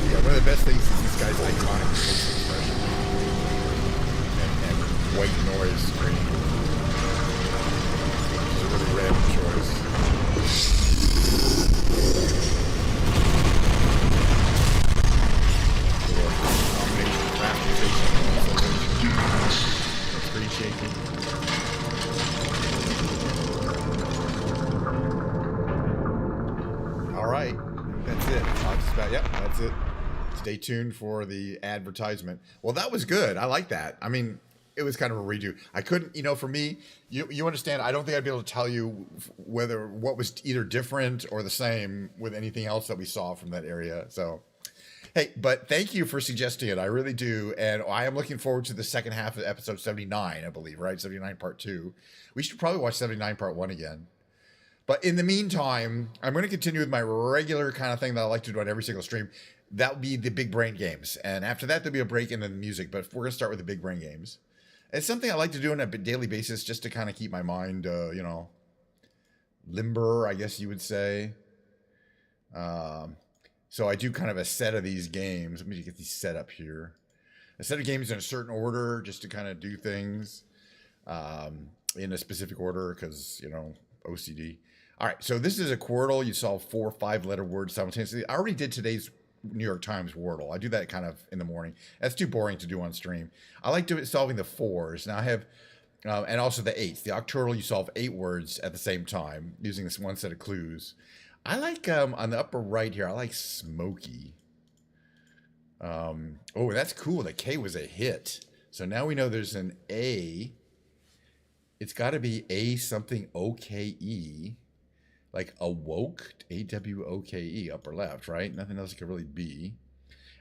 Yeah, one of the best things is this guy's iconic facial expression and white noise screen. Which is a really random choice. Combination of rasterization and acceleration. Screen shaking. Alright, that's it. That's it. Stay tuned for the advertisement. Well, that was good. I like that. I mean, it was kind of a redo. I couldn't, you know, for me, you understand, I don't think I'd be able to tell you what was either different or the same with anything else that we saw from that area. So, hey, but thank you for suggesting it. I really do. And I am looking forward to the second half of episode 79, I believe, right? 79 part 2. We should probably watch 79 part 1 again. But in the meantime, I'm going to continue with my regular kind of thing that I like to do on every single stream. That would be the big brain games. And after that, there'll be a break into the music. But we're going to start with the big brain games. It's something I like to do on a daily basis just to kind of keep my mind, you know, limber, I guess you would say. So I do kind of a set of these games. Let me get these set up here. A set of games in a certain order just to kind of do things in a specific order because, you know, OCD. All right, so this is a Quordle. You solve 4 5-letter words simultaneously. I already did today's New York Times Wordle. I do that kind of in the morning. That's too boring to do on stream. I like solving the 4s. Now I have, and also the 8s. The Octurtle, you solve 8 words at the same time using this one set of clues. I like, on the upper right here, I like Smoky. Oh, that's cool. The K was a hit. So now we know there's an A. It's got to be A something O-K-E. Like awoke, A-W-O-K-E, upper left, right? Nothing else it could really be.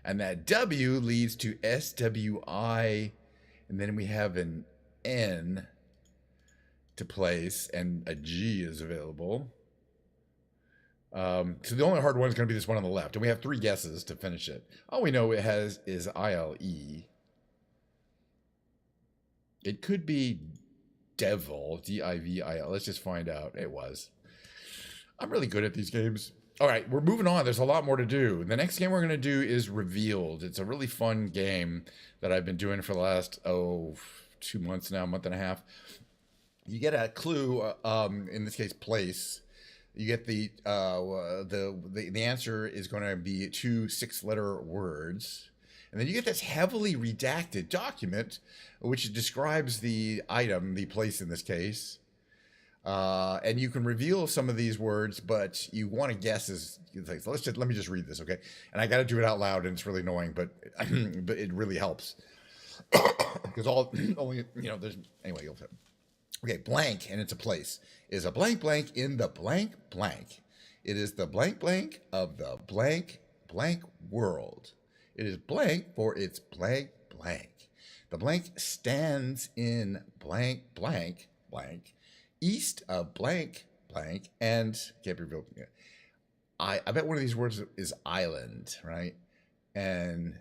And that W leads to S-W-I, and then we have an N to place, and a G is available. So the only hard one is going to be this one on the left, and we have 3 guesses to finish it. All we know it has is I-L-E. It could be Devil, Divil. Let's just find out. It was. I'm really good at these games. All right, we're moving on. There's a lot more to do. The next game we're going to do is Revealed. It's a really fun game that I've been doing for the last, 2 months now, a month and a half. You get a clue, in this case, place. You get the answer is going to be 2 6-letter words. And then you get this heavily redacted document, which describes the item, the place in this case. And you can reveal some of these words, but you want to guess so let me just read this, okay? And I got to do it out loud, and it's really annoying, but but it really helps because only there's anyway. You'll fit. Okay, blank, and it's a place is a blank blank in the blank blank. It is the blank blank of the blank blank world. It is blank for its blank blank. The blank stands in blank blank blank. East of blank blank and can't be revealed. I bet one of these words is island, right? And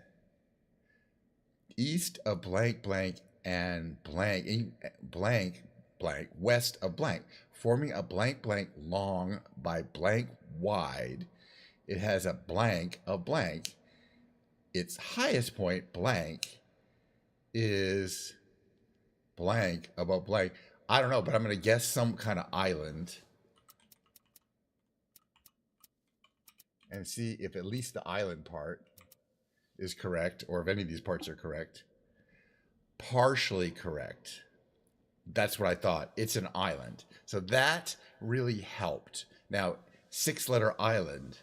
east of blank blank and blank blank west of blank, forming a blank blank long by blank wide. It has a blank of blank. Its highest point blank is blank above blank. I don't know, but I'm going to guess some kind of island and see if at least the island part is correct, or if any of these parts are correct. Partially correct. That's what I thought. It's an island. So that really helped. Now, 6-letter island.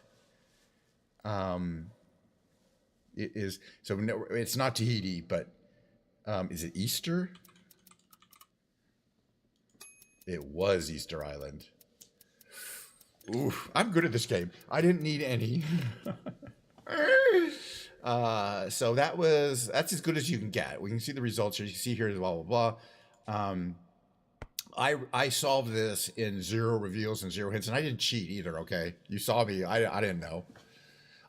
It is, so no, it's not Tahiti, but is it Easter? It was Easter Island. Oof, I'm good at this game. I didn't need any. So that's as good as you can get. We can see the results here. You can see here, blah, blah, blah. I solved this in 0 reveals and 0 hints, and I didn't cheat either, okay? You saw me. I didn't know.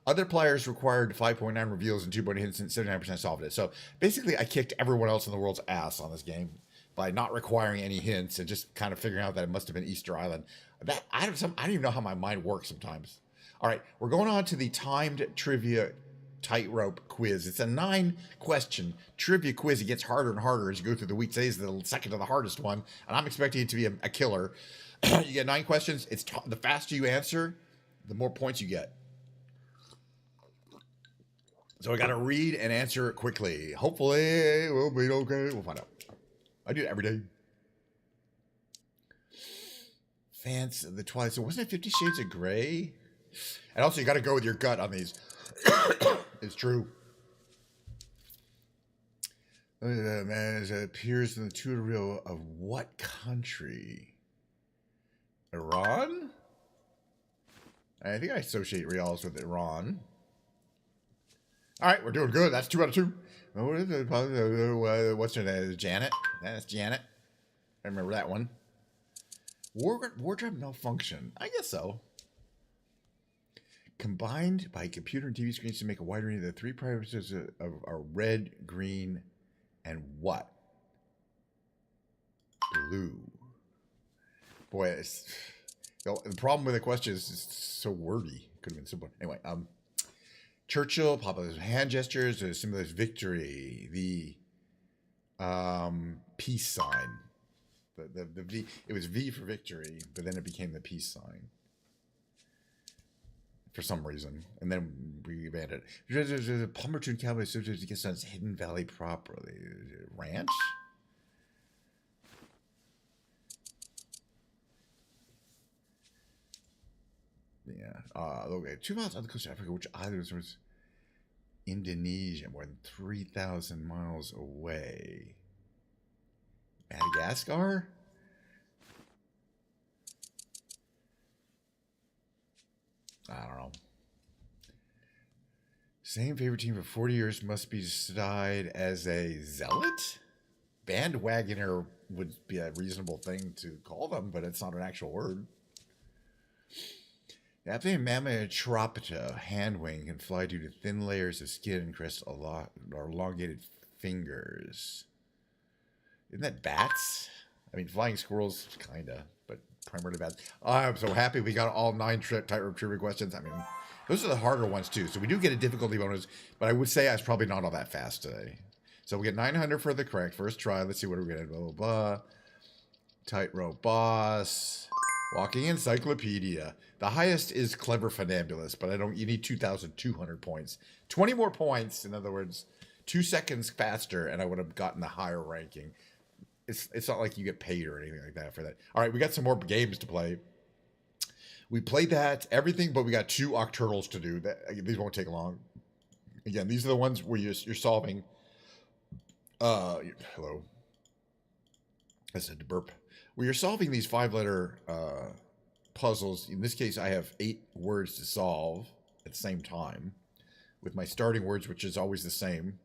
Other players required 5.9 reveals and 2 hints, and 79% solved it. So basically, I kicked everyone else in the world's ass on this game by not requiring any hints and just kind of figuring out that it must have been Easter Island. I don't even know how my mind works sometimes. All right, we're going on to the timed trivia tightrope quiz. It's a 9-question trivia quiz. It gets harder and harder as you go through the week. Today's the second to the hardest one, and I'm expecting it to be a killer. You get 9 questions. The faster you answer, the more points you get. So I got to read and answer quickly. Hopefully, we'll be okay. We'll find out. I do it every day. Fans of the Twilight. So wasn't it 50 Shades of Grey? And also, you got to go with your gut on these. It's true. Man, it appears in the tutorial of what country? Iran? I think I associate reals with Iran. All right, we're doing good. That's 2 out of 2. What is it? What's her name? Janet? That's Janet. I remember that one. Wardrobe malfunction. I guess so. Combined by computer and TV screens to make a wide range of the 3 priorities are red, green, and what? Blue. Boy, the problem with the question is it's so wordy. Could have been simple. Anyway, Churchill, popular hand gestures, symbolizes victory. The peace sign. The V. It was V for victory, but then it became the peace sign for some reason, and then we abandoned it. There's a Palmerton Cowboy associated against its Hidden Valley properly. Ranch. Yeah. Okay. 2 miles on the coast of Africa, which island was Indonesia, more than 3,000 miles away. Madagascar? I don't know. Same favorite team for 40 years must be decide as a zealot? Bandwagoner would be a reasonable thing to call them, but it's not an actual word. The Aphanic Mammatropta handwing can fly due to thin layers of skin and crest or elongated fingers. Isn't that bats? I mean, flying squirrels, kinda, but primarily bad. I'm so happy we got all 9 tightrope trivia questions. I mean, those are the harder ones too. So we do get a difficulty bonus, but I would say I was probably not all that fast today. So we get 900 for the correct first try. Let's see what we're getting. Blah blah blah. Tightrope boss. Walking encyclopedia. The highest is clever funambulist, but I don't. You need 2,200 points. 20 more points. In other words, 2 seconds faster, and I would have gotten the higher ranking. It's not like you get paid or anything like that for that. All right, we got some more games to play. We played that everything, but we got 2 Octurnals to do. These won't take long. Again, these are the ones where you're solving. Hello. I said to burp. Well, you're solving these 5-letter puzzles. In this case, I have 8 words to solve at the same time with my starting words, which is always the same.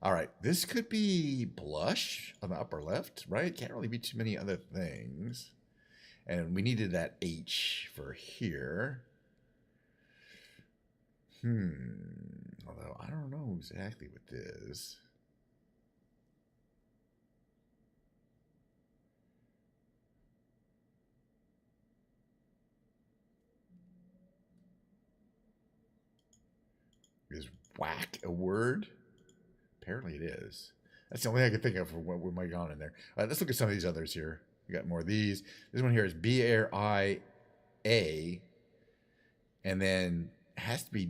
All right, this could be blush on the upper left, right? Can't really be too many other things. And we needed that H for here. Although I don't know exactly what this. Is whack a word? Apparently it is. That's the only thing I can think of for what we might have gone in there. All right, let's look at some of these others here. We got more of these. This one here is B-R-I-A. And then it has to be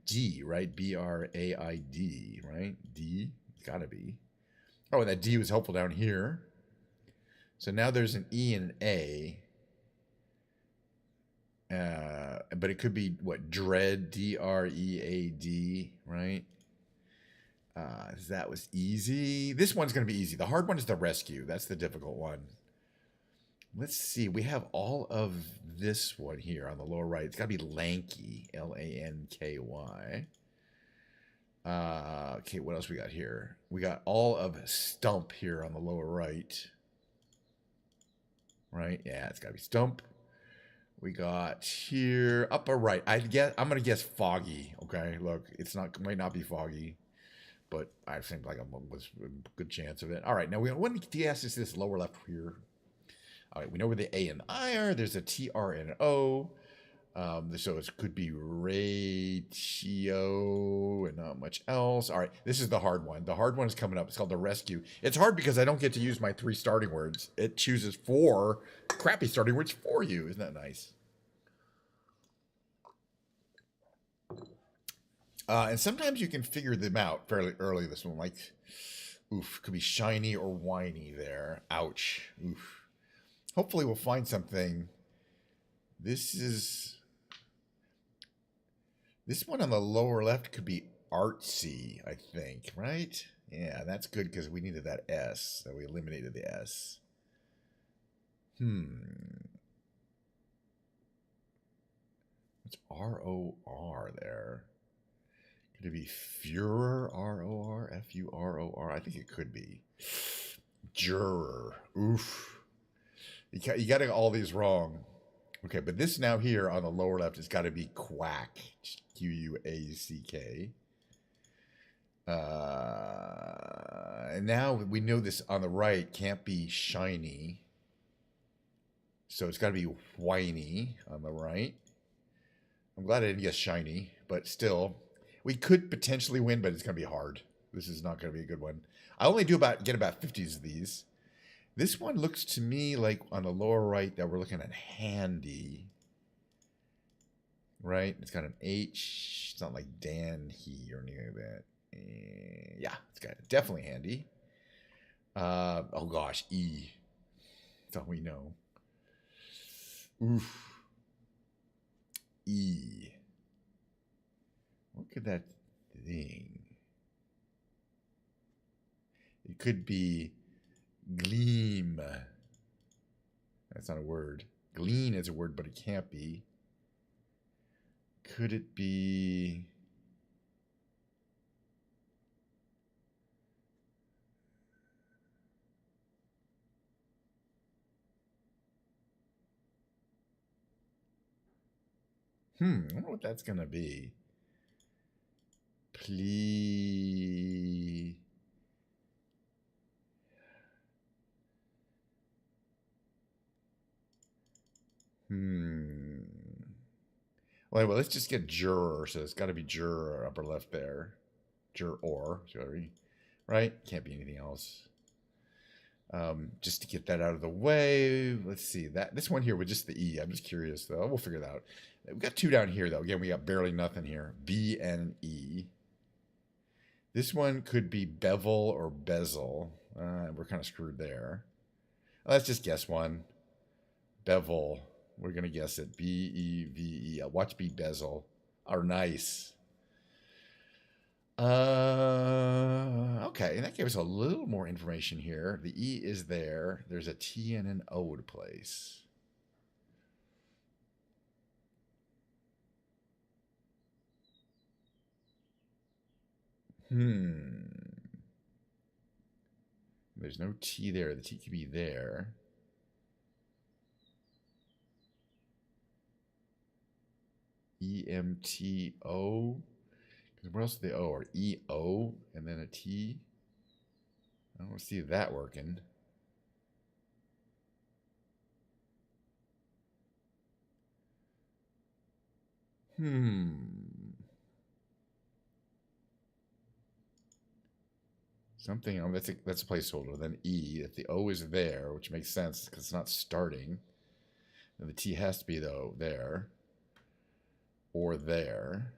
D, right? B-R-A-I-D, right? D? It's got to be. Oh, and that D was helpful down here. So now there's an E and an A. But it could be, what, dread, D-R-E-A-D, right? That was easy. This one's going to be easy. The hard one is the rescue. That's the difficult one. Let's see. We have all of this one here on the lower right. It's got to be lanky, L-A-N-K-Y. Okay, what else we got here? We got all of stump here on the lower right. Right? Yeah, it's got to be stump. We got here upper right. I'm gonna guess foggy. Okay, look, might not be foggy, but I think like was a good chance of it. All right, now when DS is this lower left here. All right, we know where the A and the I are. There's a T, R, and an O. So it could be ratio and not much else. All right, this is the hard one. The hard one is coming up. It's called the rescue. It's hard because I don't get to use my 3 starting words. It chooses 4 crappy starting words for you. Isn't that nice? And sometimes you can figure them out fairly early. This one, like, oof, could be shiny or whiny there. Ouch. Oof. Hopefully we'll find something. This one on the lower left could be artsy, I think, right? Yeah, that's good because we needed that S, so we eliminated the S. What's R-O-R there? Could it be Furor, R-O-R, F-U-R-O-R? I think it could be. Juror. Oof. You got to get all these wrong. Okay, but this now here on the lower left has got to be quack. Q-U-A-C-K. And now we know this on the right can't be shiny. So it's got to be whiny on the right. I'm glad I didn't guess shiny, but still. We could potentially win, but it's going to be hard. This is not going to be a good one. I only get about 50s of these. This one looks to me like on the lower right that we're looking at handy. Right? It's got an H. It's not like Dan, he, or anything like that. Yeah, it's got definitely handy. Oh gosh, E. That's all we know. Oof. E. What could that thing? It could be gleam. That's not a word. Glean is a word, but it can't be. Could it be? I wonder what that's going to be. Please. Well, anyway, let's just get juror. So it's got to be juror upper left there. Juror, sorry. Right? Can't be anything else. Just to get that out of the way. Let's see. This one here with just the E. I'm just curious, though. We'll figure that out. We've got two down here, though. Again, we got barely nothing here. B and E. This one could be bevel or bezel. We're kind of screwed there. Let's just guess one. Bevel. We're going to guess it. B-E-V-E. Watch B bezel. Oh, nice. Okay, and that gave us a little more information here. The E is there. There's a T and an O to place. There's no T there. The T could be there. E-M-T-O. Where else is the O? Or E-O and then a T? I don't see that working. Something, that's a placeholder. Then E, if the O is there, which makes sense because it's not starting. Then the T has to be, though, there. Or there.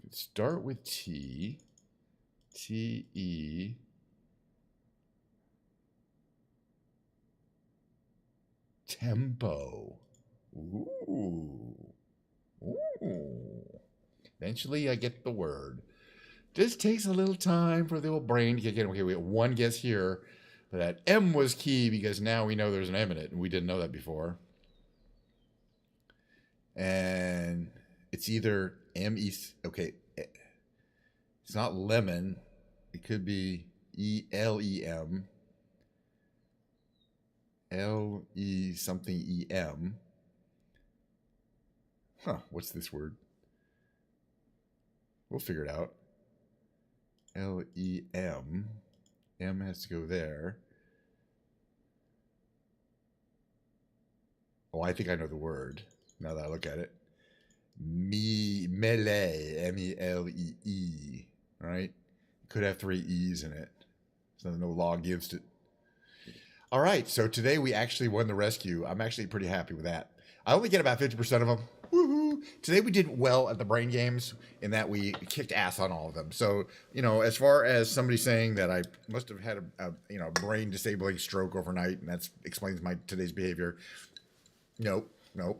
Start with T. T-E. Tempo. Ooh. Eventually I get the word. Just takes a little time for the old brain to get in. Okay, we got one guess here. But that M was key because now we know there's an M in it. And we didn't know that before. And it's either M-E... Okay. It's not lemon. It could be E-L-E-M. L-E something E-M. Huh, what's this word? We'll figure it out. L-E-M. M has to go there. Oh, I think I know the word, now that I look at it. Melee. M-E-L-E-E. Right? Could have 3 E's in it. So no law gives it. All right, so today we actually won the rescue. I'm actually pretty happy with that. I only get about 50% of them. Woohoo! Today we did well at the brain games in that we kicked ass on all of them. So, you know, as far as somebody saying that I must have had a brain disabling stroke overnight and that explains my today's behavior. Nope.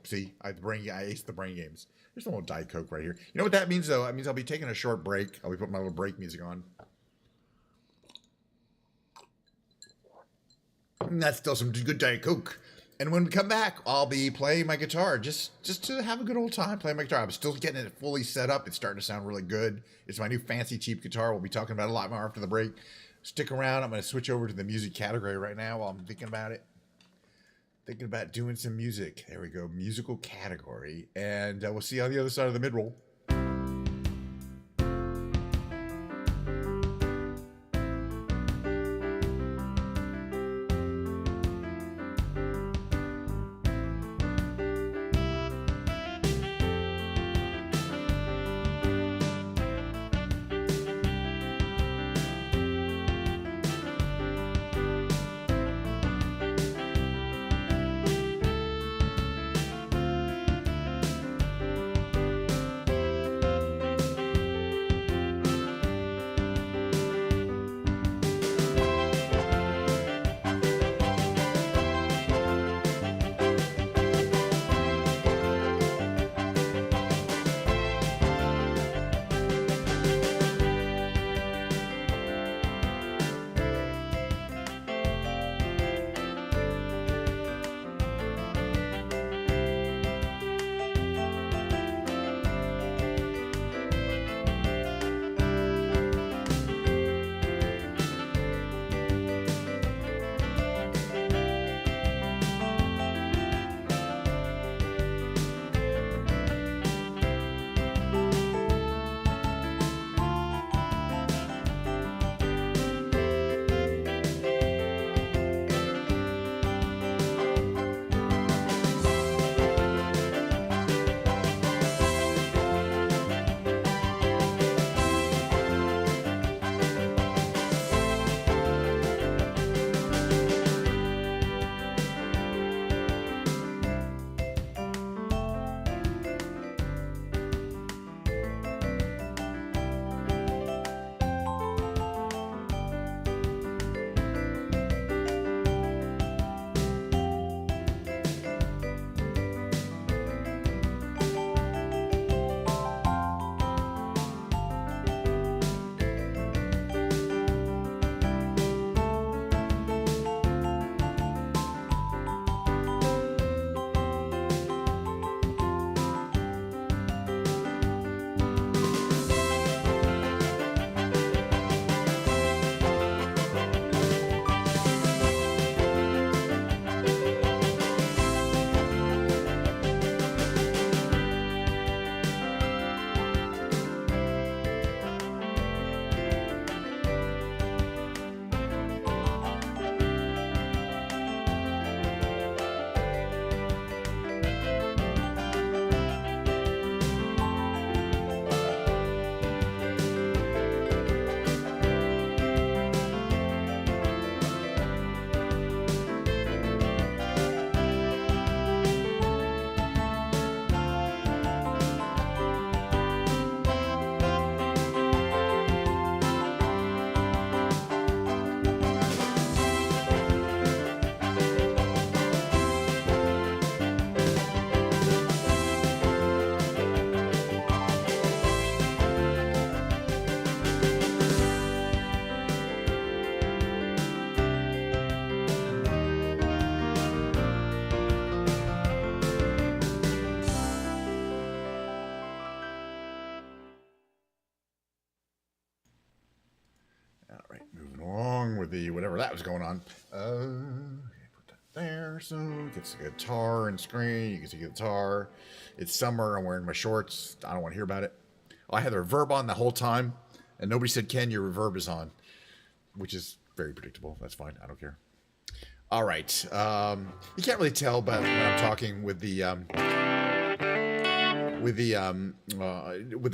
See, I aced the brain games. There's a little Diet Coke right here. You know what that means, though? That means I'll be taking a short break. I'll be putting my little break music on. And that's still some good Diet Coke. And when we come back, I'll be playing my guitar just to have a good old time playing my guitar. I'm still getting it fully set up. It's starting to sound really good. It's my new fancy cheap guitar. We'll be talking about it a lot more after the break. Stick around. I'm going to switch over to the music category right now while I'm thinking about it. Thinking about doing some music. There we go. Musical category. And we'll see you on the other side of the mid-roll. where that was going on. Put that there, so it gets the guitar and screen. You can see the guitar. It's summer. I'm wearing my shorts. I don't want to hear about it. I had the reverb on the whole time, and nobody said, Ken, your reverb is on, which is very predictable. That's fine. I don't care. All right. You can't really tell, but when I'm talking with the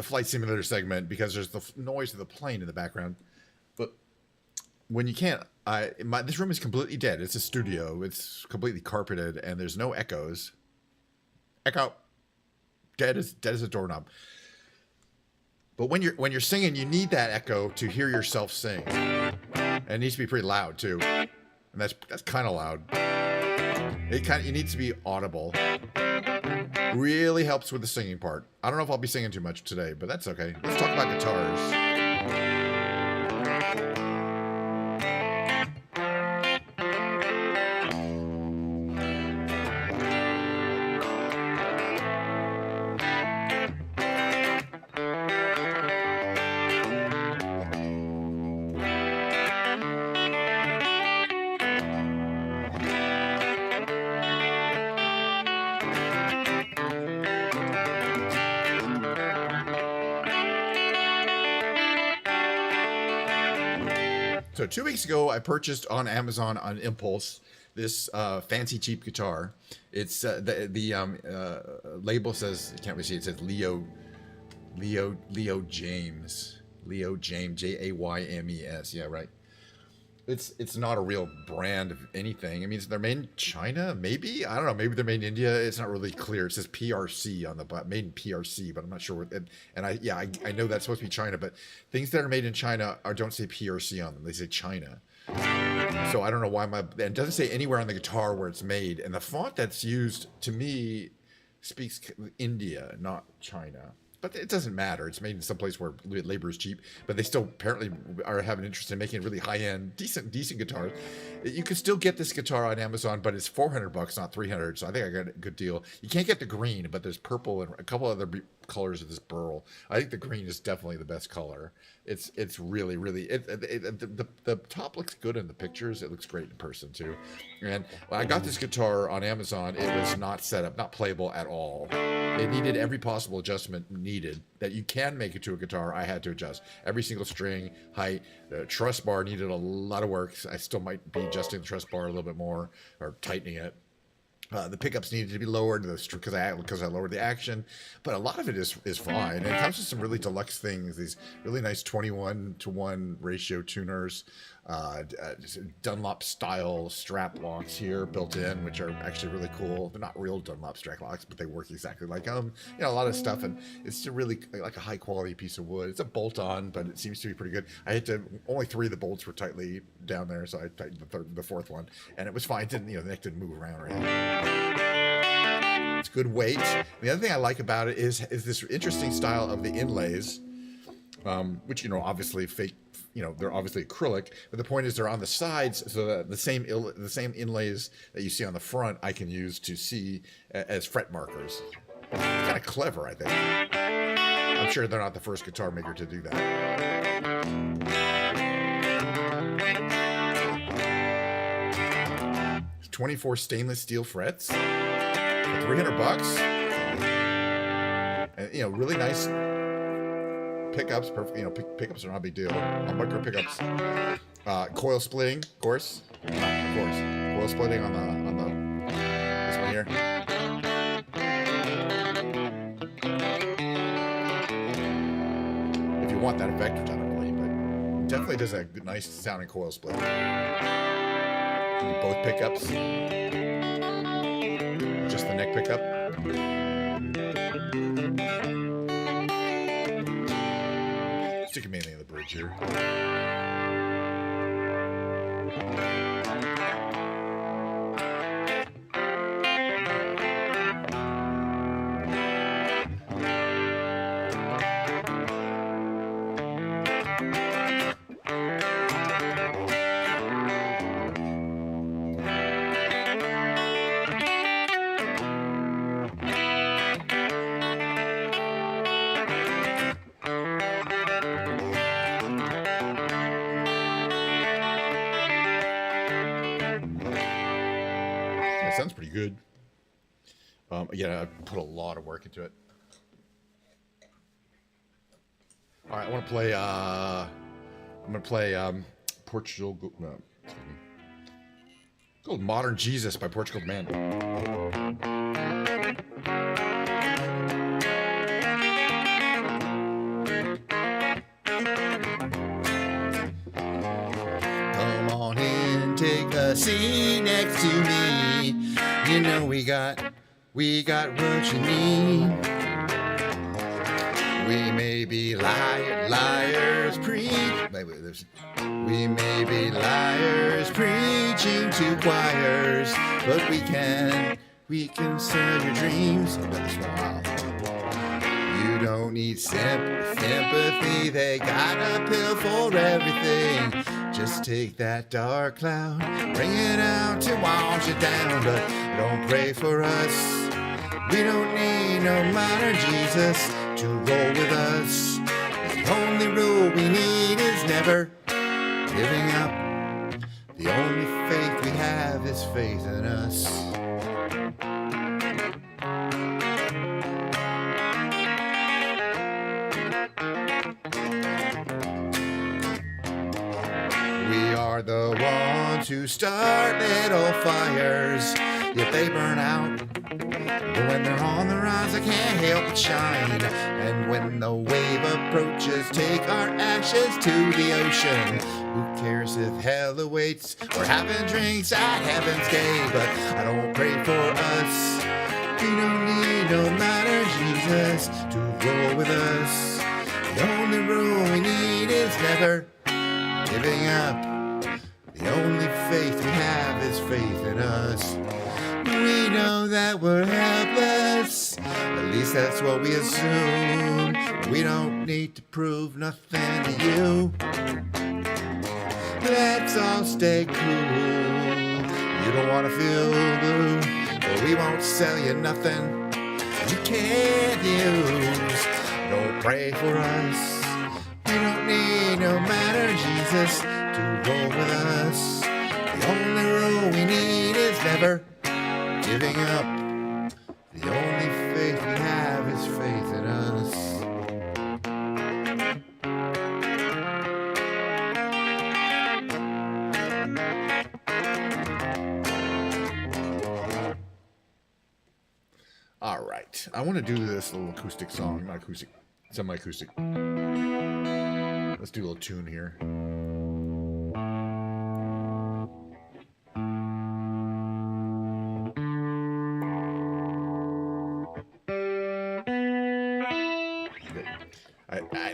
flight simulator segment, because there's the noise of the plane in the background. But when you can't, this room is completely dead. It's a studio. It's completely carpeted, and there's no echoes. Echo. Dead as a doorknob. But when you're singing, you need that echo to hear yourself sing. And it needs to be pretty loud too. And that's kind of loud. It needs to be audible. Really helps with the singing part. I don't know if I'll be singing too much today, but that's okay. Let's talk about guitars. So 2 weeks ago, I purchased on Amazon on impulse this fancy cheap guitar. It's the label says, you can't really see it, says Leo James, Jaymes. Yeah, right. It's not a real brand of anything. I mean, they're made in China, maybe. I don't know. Maybe they're made in India. It's not really clear. It says PRC on the butt, made in PRC, but I'm not sure. I know that's supposed to be China, but things that are made in China don't say PRC on them. They say China. So I don't know why it doesn't say anywhere on the guitar where it's made, and the font that's used to me speaks India, not China. But it doesn't matter. It's made in some place where labor is cheap, but they still apparently have an interest in making really high-end, decent guitars. You can still get this guitar on Amazon, but it's $400, not $300. So I think I got a good deal. You can't get the green, but there's purple and a couple other colors of this burl. I think the green is definitely the best color. It's really the top looks good in the pictures. It looks great in person too. And when I got this guitar on Amazon, it was not set up, not playable at all. It needed every possible adjustment needed that you can make it to a guitar. I had to adjust every single string, height. The truss bar needed a lot of work. I still might be adjusting the truss bar a little bit more or tightening it. The pickups needed to be lowered because I lowered the action, but a lot of it is fine. And it comes with some really deluxe things. These really nice 21-to-1 ratio tuners, Dunlop style strap locks here built in, which are actually really cool. They're not real Dunlop strap locks, but they work exactly like them. A lot of stuff, and it's really like a high quality piece of wood. It's a bolt on, but it seems to be pretty good. Only 3 of the bolts were tightly down there, so I tightened the fourth one, and it was fine. The neck didn't move around or anything. It's good weight. The other thing I like about it is this interesting style of the inlays, which obviously fake. They're obviously acrylic, but the point is they're on the sides, so that the same inlays that you see on the front I can use to see as fret markers. Kind of clever, I think. I'm sure they're not the first guitar maker to do that. 24 stainless steel frets for $300, and really nice pickups. Perfect. Pickups are not a big deal. Humbucker pickups. Coil splitting, of course. Coil splitting on the this one here. If you want that effect, which I don't really, but it definitely does a good, nice sounding coil split. Both pickups. Just the neck pickup. Sticking mainly in the bridge here. That sounds pretty good. Yeah, I put a lot of work into it. All right, I want to play. I'm gonna play Portugal. No, called Modern Jesus by Portugal the Man. Come on in, take a seat next to me. You know we got what you need. We may be liars we may be liars preaching to choirs, but we can serve your dreams. I've done this for a while. You don't need sympathy, they got a pill for everything. Just take that dark cloud, bring it out to wash it down, but don't pray for us. We don't need no modern Jesus to roll with us. The only rule we need is never giving up. The only faith we have is faith in us. We are the ones who start little fires. If they burn out, but when they're on the rise, I can't help but shine. And when the wave approaches, take our ashes to the ocean. Who cares if hell awaits? We're having drinks at heaven's gate, but I don't pray for us. We don't need no modern Jesus to roll with us. The only rule we need is never giving up. The only faith we have is faith in us. We know that we're helpless, at least that's what we assume. We don't need to prove nothing to you. Let's all stay cool. You don't want to feel blue, but we won't sell you nothing you can't use. Don't pray for us. We don't need no matter Jesus to roll with us. The only rule we need is never giving up. The only faith we have is faith in us. All right, I want to do this little acoustic song, not acoustic, semi-acoustic. Let's do a little tune here.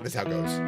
That's how it goes.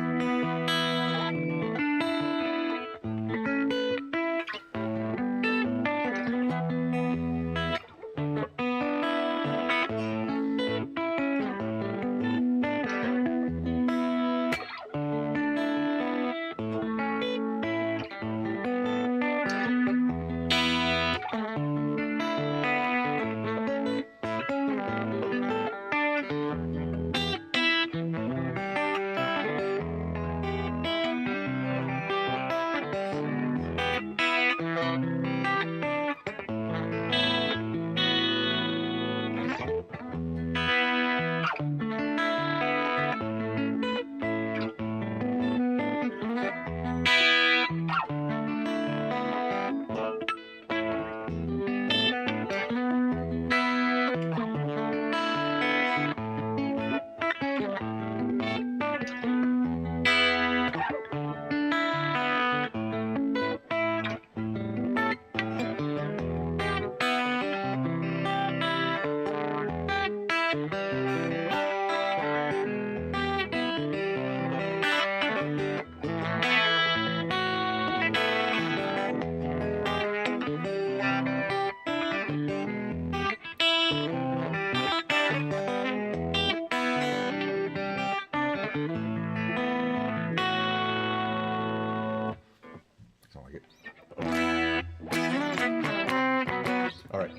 All right.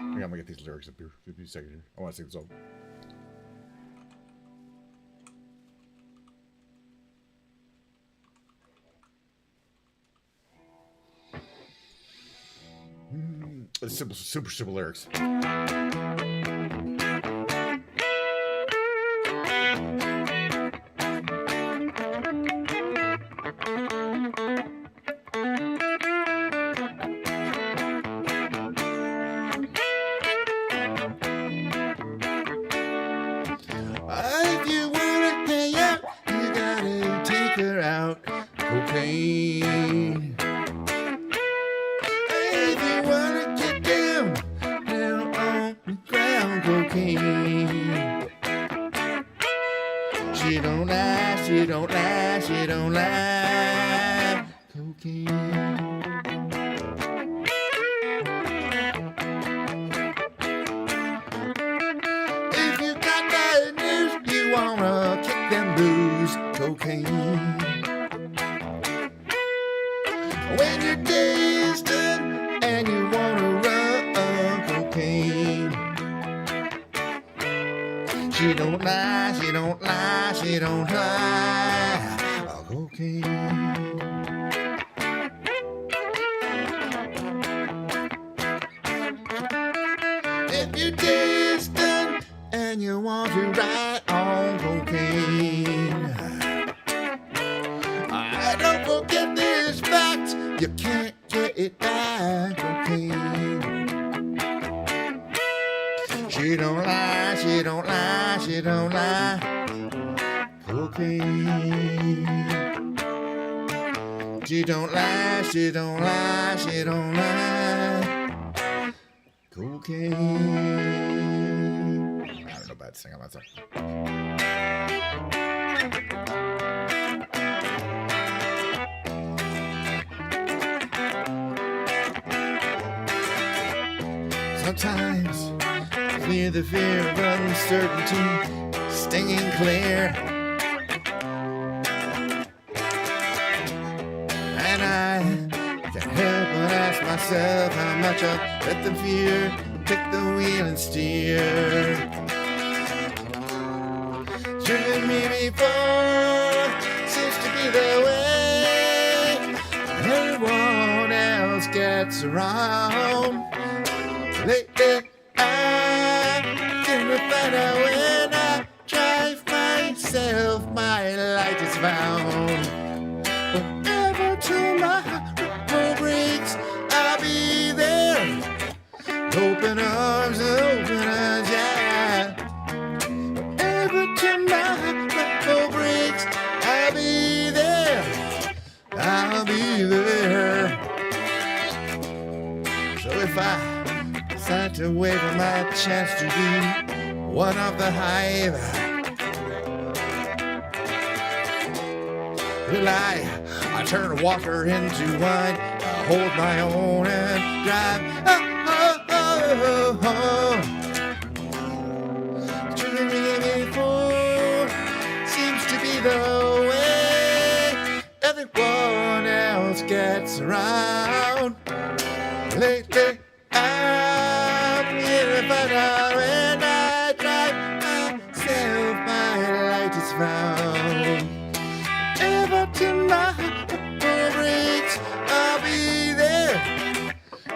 I'm gonna get these lyrics up here. Give me a second here. I want to sing the song. Super simple lyrics. If you wanna hang out, you gotta take her out. Cocaine. If you wanna get down on the ground, cocaine. She don't lie, she don't lie, she don't lie. Cocaine. If you got bad news, you wanna kick them blues, cocaine. When your day is done and you wanna run, cocaine. She don't lie, she don't lie, she don't lie. Cocaine. If your day is done and you want to ride on cocaine, don't forget this fact, you can't get it back, cocaine. She don't lie, she don't lie, she don't lie, cocaine. She don't lie, she don't lie, she don't lie, cocaine. I don't know about singing that song. Sometimes clear the fear of uncertainty, stinging clear. And I can't help but ask myself how much I let the fear take the wheel and steer. Driven me before, seems to be the way everyone else gets around. Lately, I didn't find out when I drive myself, my light is found. Whatever tomorrow brings, I'll be there. Open arms and open eyes, yeah. Whatever tomorrow brings, I'll be there. I'll be there. So if I decide to wait for my chance to be one of the hive, will I turn water into wine, I hold my own and drive. Oh, oh, oh. Choosing me before seems to be the way everyone else gets around. Lately, I'm here, but when I drive myself, my light is found. Ever tomorrow breaks, I'll be there.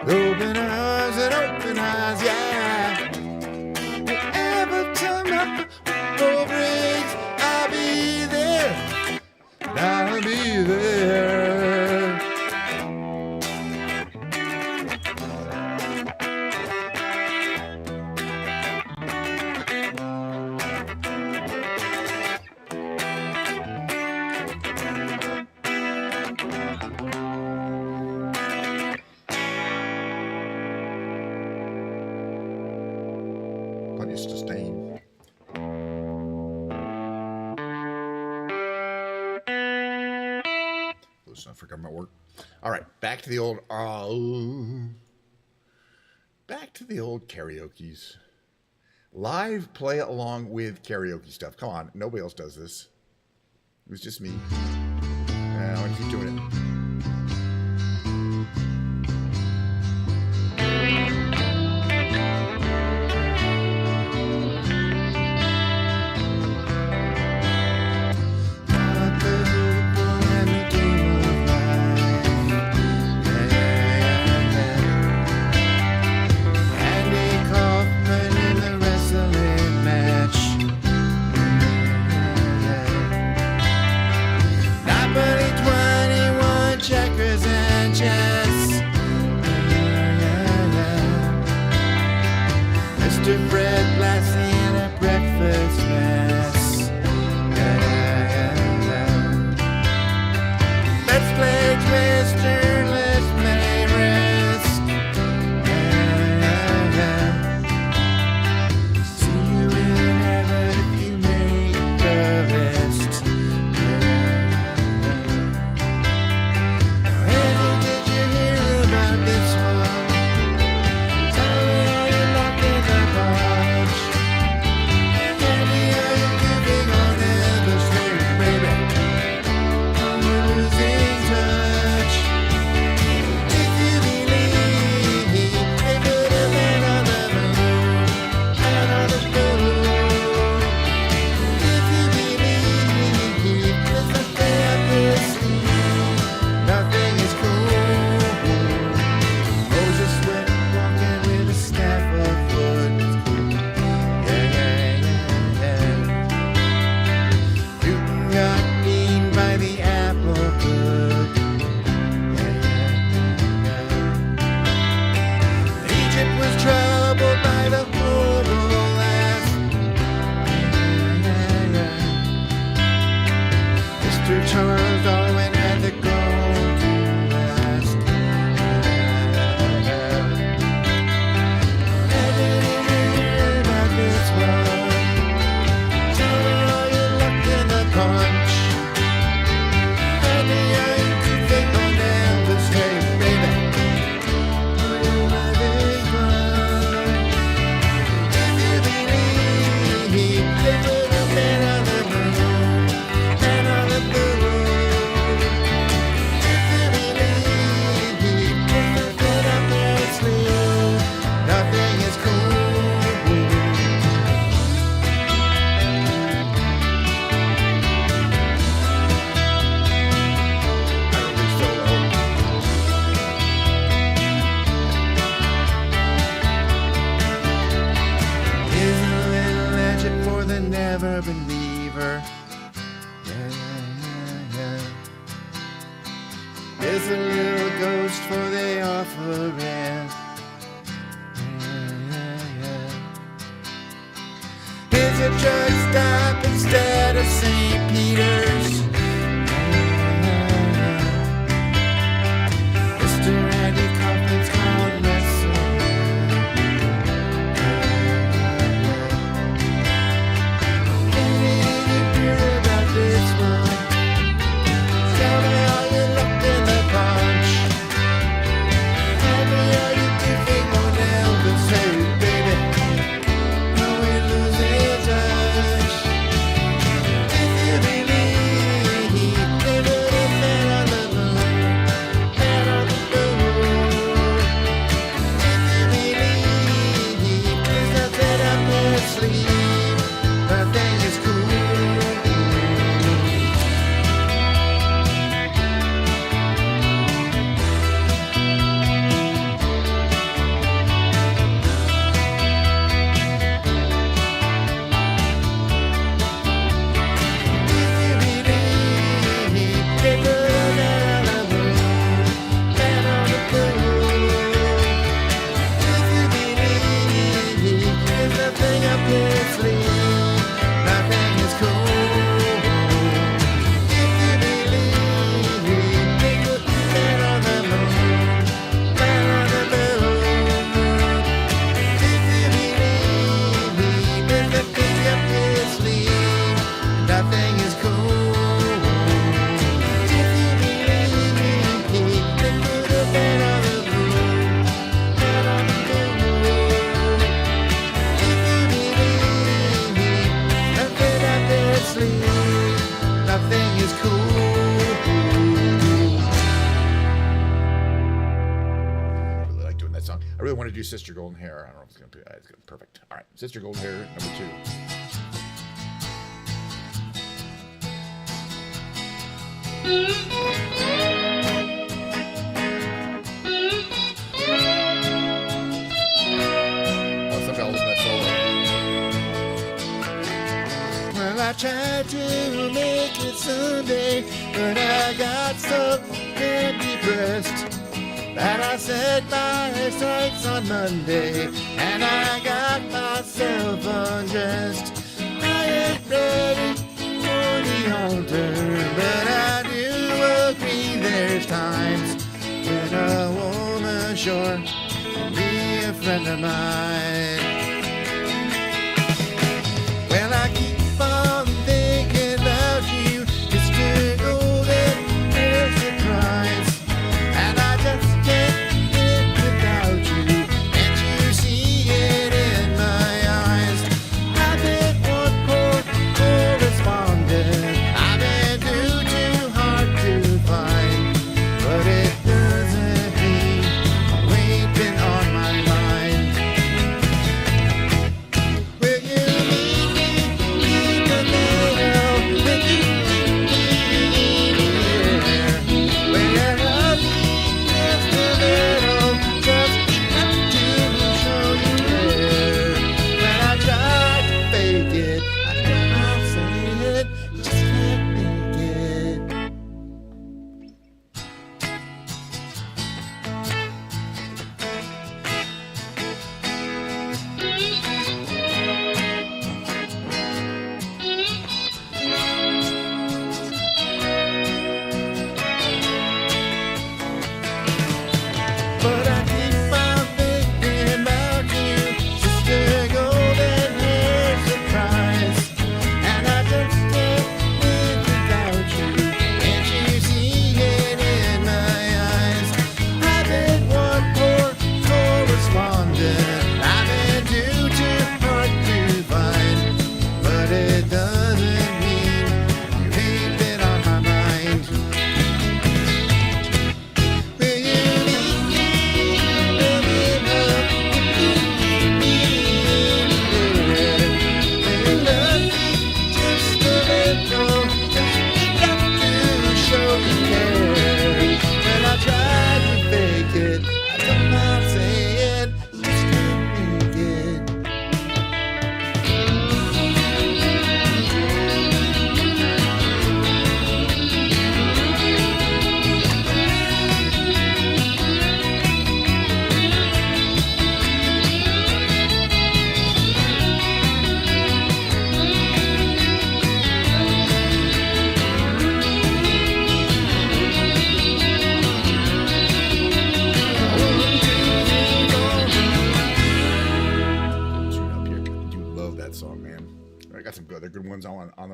Open arms and open eyes, yeah. Ever tomorrow breaks, I'll be there. I'll be there. Sustain. Listen for government work. All right, back to the old. Back to the old karaoke's. Live play along with karaoke stuff. Come on, nobody else does this. It was just me. I want to keep doing it. Charles Darwin had the golden last. And did you hear about this one? Tell me, are you locked in the punch? And the young thing on Elvis, hey baby, are you my big one? If you believe they put a man on the moon, man on the moon. If you believe there's nothing up their sleeve, nothing is cool. Here's a little legend for the never believer. Yeah, yeah, yeah. There's a little ghost for the offering. Yeah, yeah, yeah. Here's a truck stop instead of St. Peter's. Yeah, yeah, yeah. Mr. Andy Kaufman's called wrestling. Did you hear about this one? Tell me, are you locked in the punch? Tell me, are you giving on Elvis? Hey, baby, are we losing touch? If you believe they put a man on the moon, man on the moon. If you believe there's nothing up their sleeve, nothing is cool. Nothing is cool. If you believe they put a man on the moon, man on the moon. If you believe nothing up their sleeve, nothing is cool. I really like doing that song. I really want to do Sister Golden Hair. I don't know if it's going to be it's gonna be perfect. All right, Sister Golden Hair, number 2. Oh, some guy listen to that solo. Well, I tried to make it Sunday, but I got so damn depressed that I set my sights on Monday, and I got myself undressed. I ain't ready for the altar, but I do agree there's times when a woman sure can be a friend of mine. Well, I keep on thinking about you, Mr. Golden Hair Surprise, and I just can't live without you. Can't you see it in my eyes? I've been one poor correspondent. I've been too hard to find, but it doesn't mean you ain't been on my mind.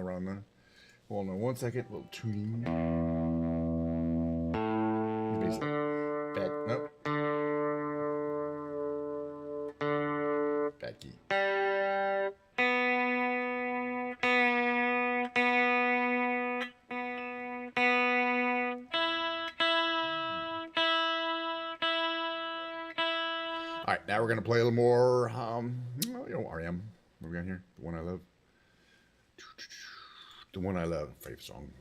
to run the. Hold on 1 second. Little tuning. Back. Nope. Back key. All right, now we're gonna play a little more. REM. What we got here? The one I love. The one I love. Favorite song.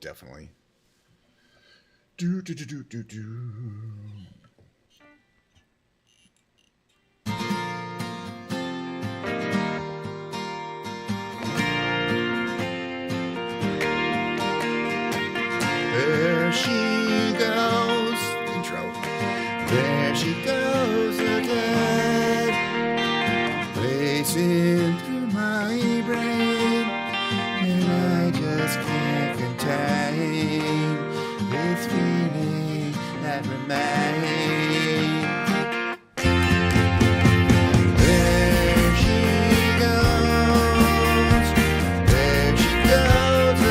Definitely. Do. There she goes. Intro. There she goes again. Racing through my brain. And I just can't contain this feeling that remains. There she goes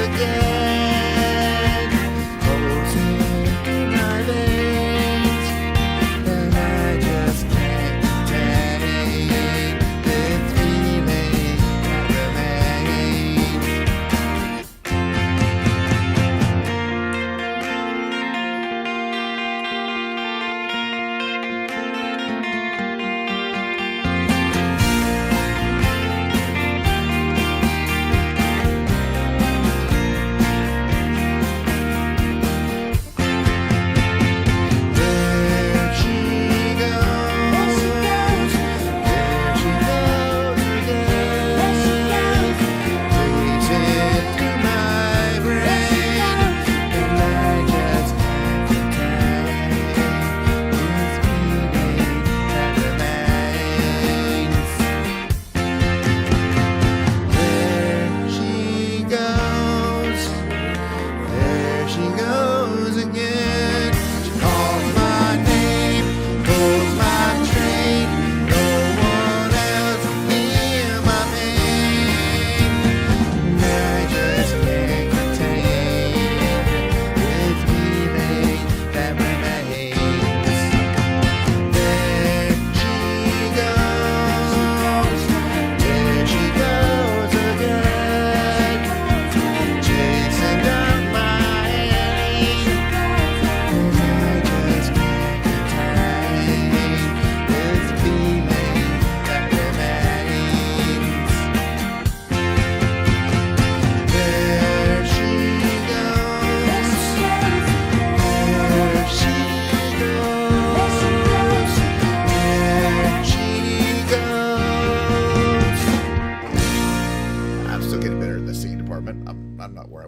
again, pulsing through my veins, and I just can't contain this feeling that remains.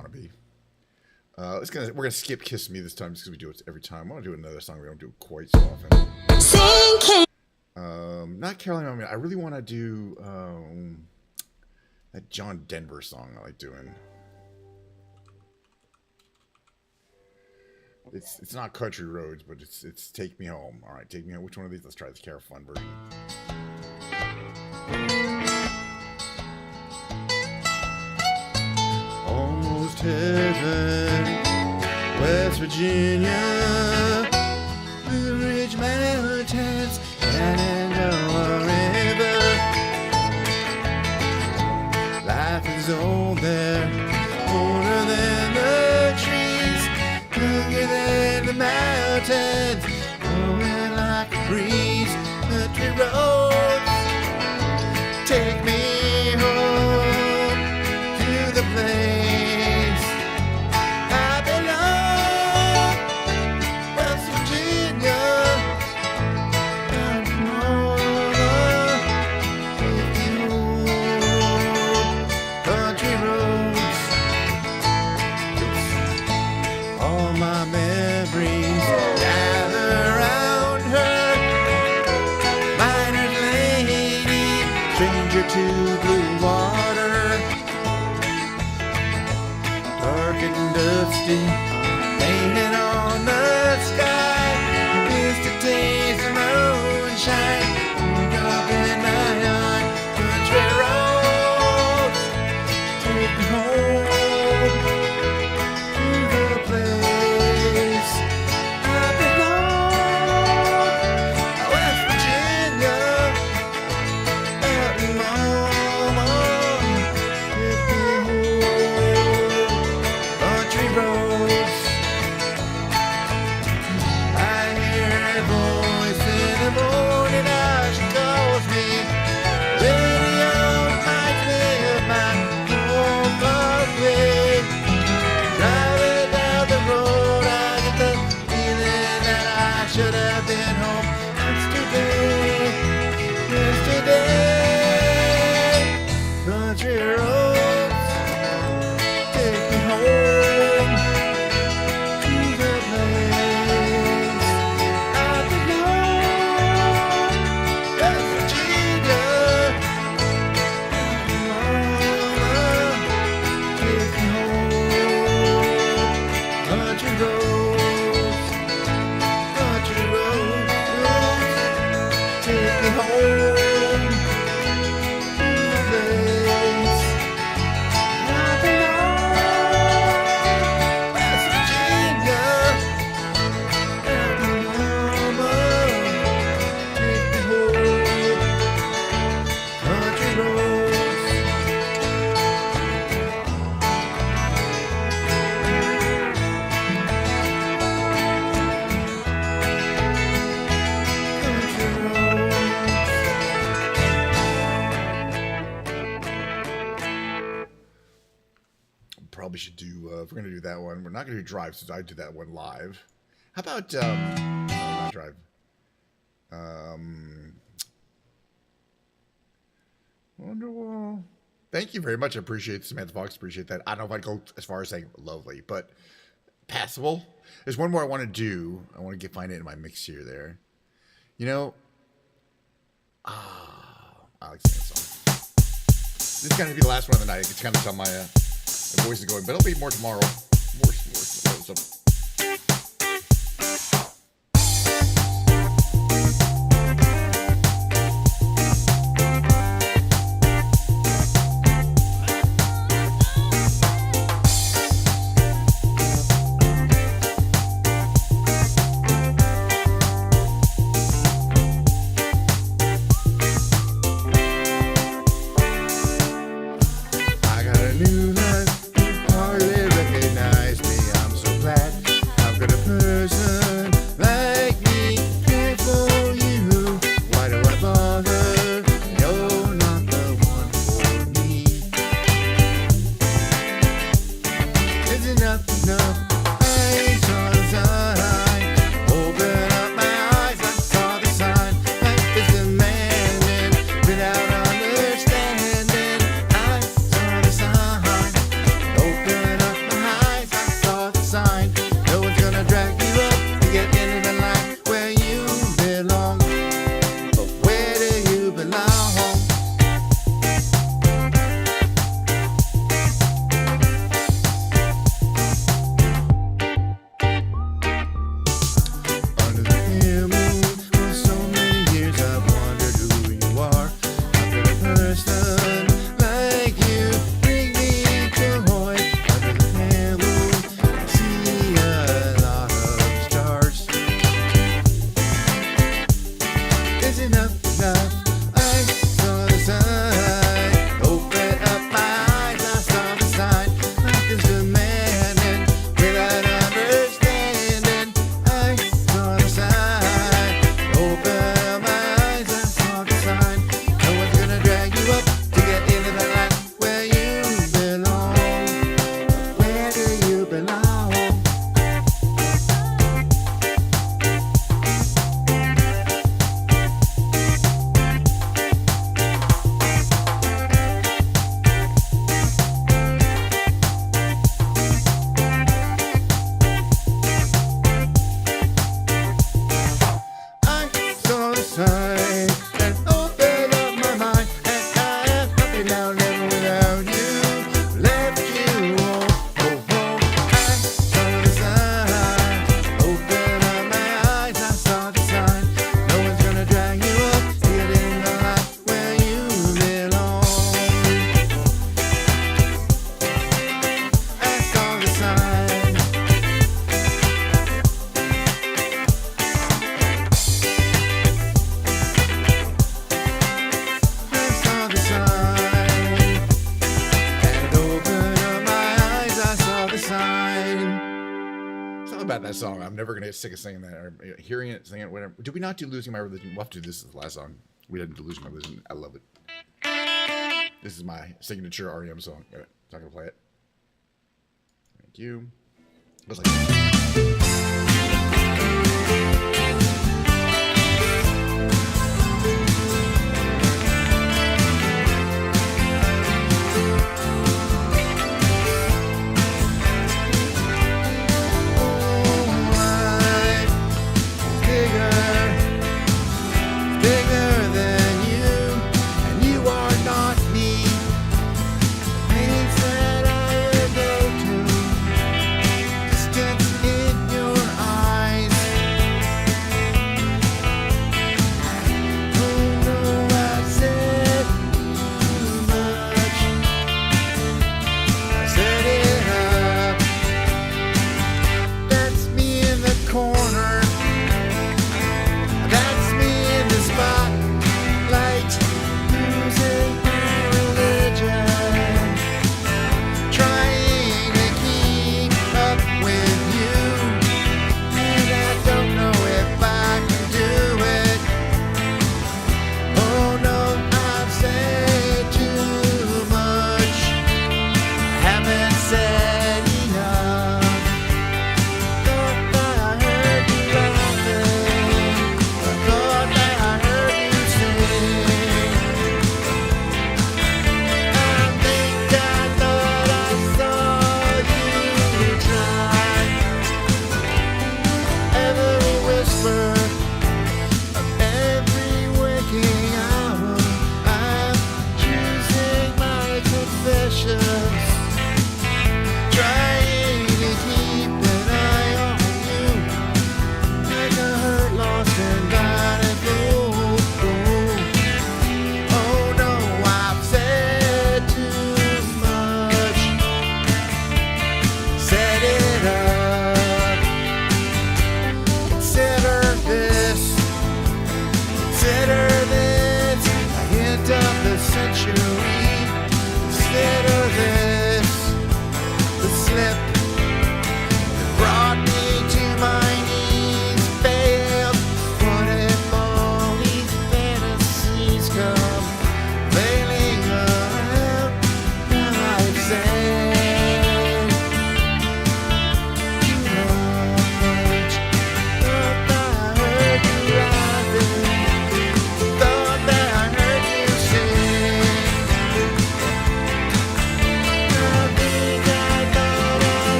want to be. We're gonna skip "Kiss Me" this time just because we do it every time. I want to do another song we don't do quite so often. Not Caroline. I mean, I really want to do that John Denver song I like doing. It's not Country Roads, but it's Take Me Home. All right, Take Me Home. Which one of these? Let's try this Cara Fun version. Almost heaven, West Virginia, Blue Ridge Mountains, Shenandoah River. Life is old there, older than the trees, younger than the mountains, blowing like a breeze. Country roads, take me home to the place I belong, West Virginia. Take me home, country roads. All my memories gather around her, miner's lady, stranger to blue water. Dark and dusty, painted on the sky. Used to taste the moonshine, up in my heart. Country roads, take me home to the place I belong, West Virginia. Mountain mama, take me home, country roads. I hear her voice in the morning as she calls me. Radio reminds me of my home away. Driving down the road, I get the feeling that I should have been home yesterday. Country roads, take me home to the place I belong, West Virginia. Take me home, country roads, country roads. Take me home to the place I belong, West Virginia. Mama, take me home, country roads. Country roads. Probably should do. If we're gonna do that one, we're not gonna do Drive since I did that one live. How about no, not Drive? Wonderwall. Thank you very much. I appreciate it. Samantha Fox. Appreciate that. I don't know if I'd go as far as saying lovely, but passable. There's one more I want to do. I want to find it in my mix here. There. You know. I like singing this song. This is gonna be the last one of the night. It's kind of how my voice is going, but it'll be more tomorrow. More. So. I got a new life, hardly recognize me. I'm so glad about that song. I'm never gonna get sick of singing that or hearing it, singing it, whatever. Did we not do Losing My Religion? We'll have to do this as the last song. We didn't do Losing My Religion. I love it. This is my signature REM song. I'm not gonna play it. Thank you. It goes like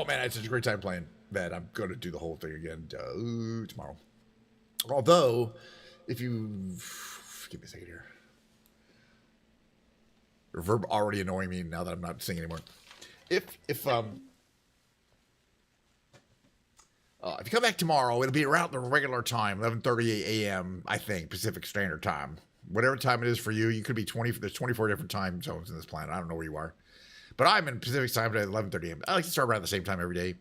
I had such a great time playing that I'm going to do the whole thing again tomorrow. Although, if you... Give me a second here. Reverb already annoying me now that I'm not singing anymore. I If you come back tomorrow, it'll be around the regular time, 11:30 a.m., I think, Pacific Standard Time. Whatever time it is for you, you could be 20. There's 24 different time zones in this planet. I don't know where you are. But I'm in Pacific time at 11:30 a.m. I like to start around the same time every day.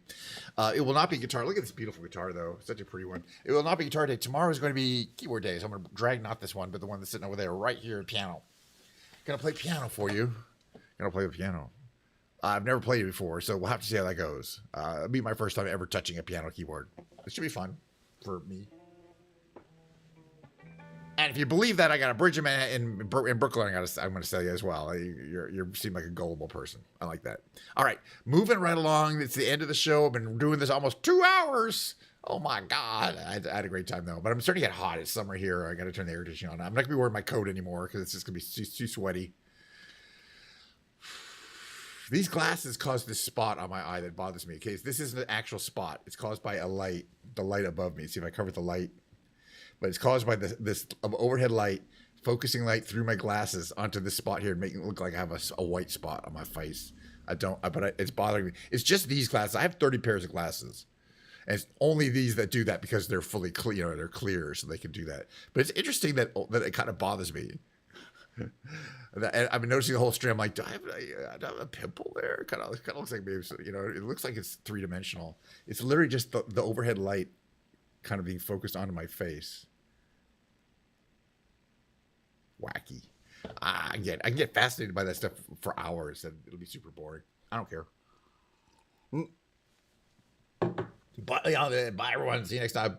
It will not be guitar. Look at this beautiful guitar, though. Such a pretty one. It will not be guitar day. Tomorrow is going to be keyboard day. So I'm going to drag not this one, but the one that's sitting over there right here, piano. Going to play piano for you. Going to play the piano. I've never played it before, so we'll have to see how that goes. It'll be my first time ever touching a piano keyboard. It should be fun for me. And if you believe that, I got a bridge in Brooklyn. I'm going to sell you as well. You seem like a gullible person. I like that. All right, moving right along. It's the end of the show. I've been doing this almost 2 hours. Oh my God, I had a great time though. But I'm starting to get hot. It's summer here. I got to turn the air conditioning on. I'm not going to be wearing my coat anymore because it's just going to be too sweaty. These glasses cause this spot on my eye that bothers me. Okay, this isn't an actual spot. It's caused by a light, the light above me. See if I cover the light. But it's caused by this overhead light, focusing light through my glasses onto this spot here, making it look like I have a white spot on my face. It's bothering me. It's just these glasses. I have 30 pairs of glasses. And it's only these that do that because they're fully clear, they're clear, so they can do that. But it's interesting that it kind of bothers me. And I've been noticing the whole stream. I'm like, do I have a pimple there? It kind of looks like maybe, it looks like it's 3-dimensional. It's literally just the overhead light kind of being focused onto my face. Wacky. I can get fascinated by that stuff for hours, and it'll be super boring. I don't care. Bye, everyone. See you next time.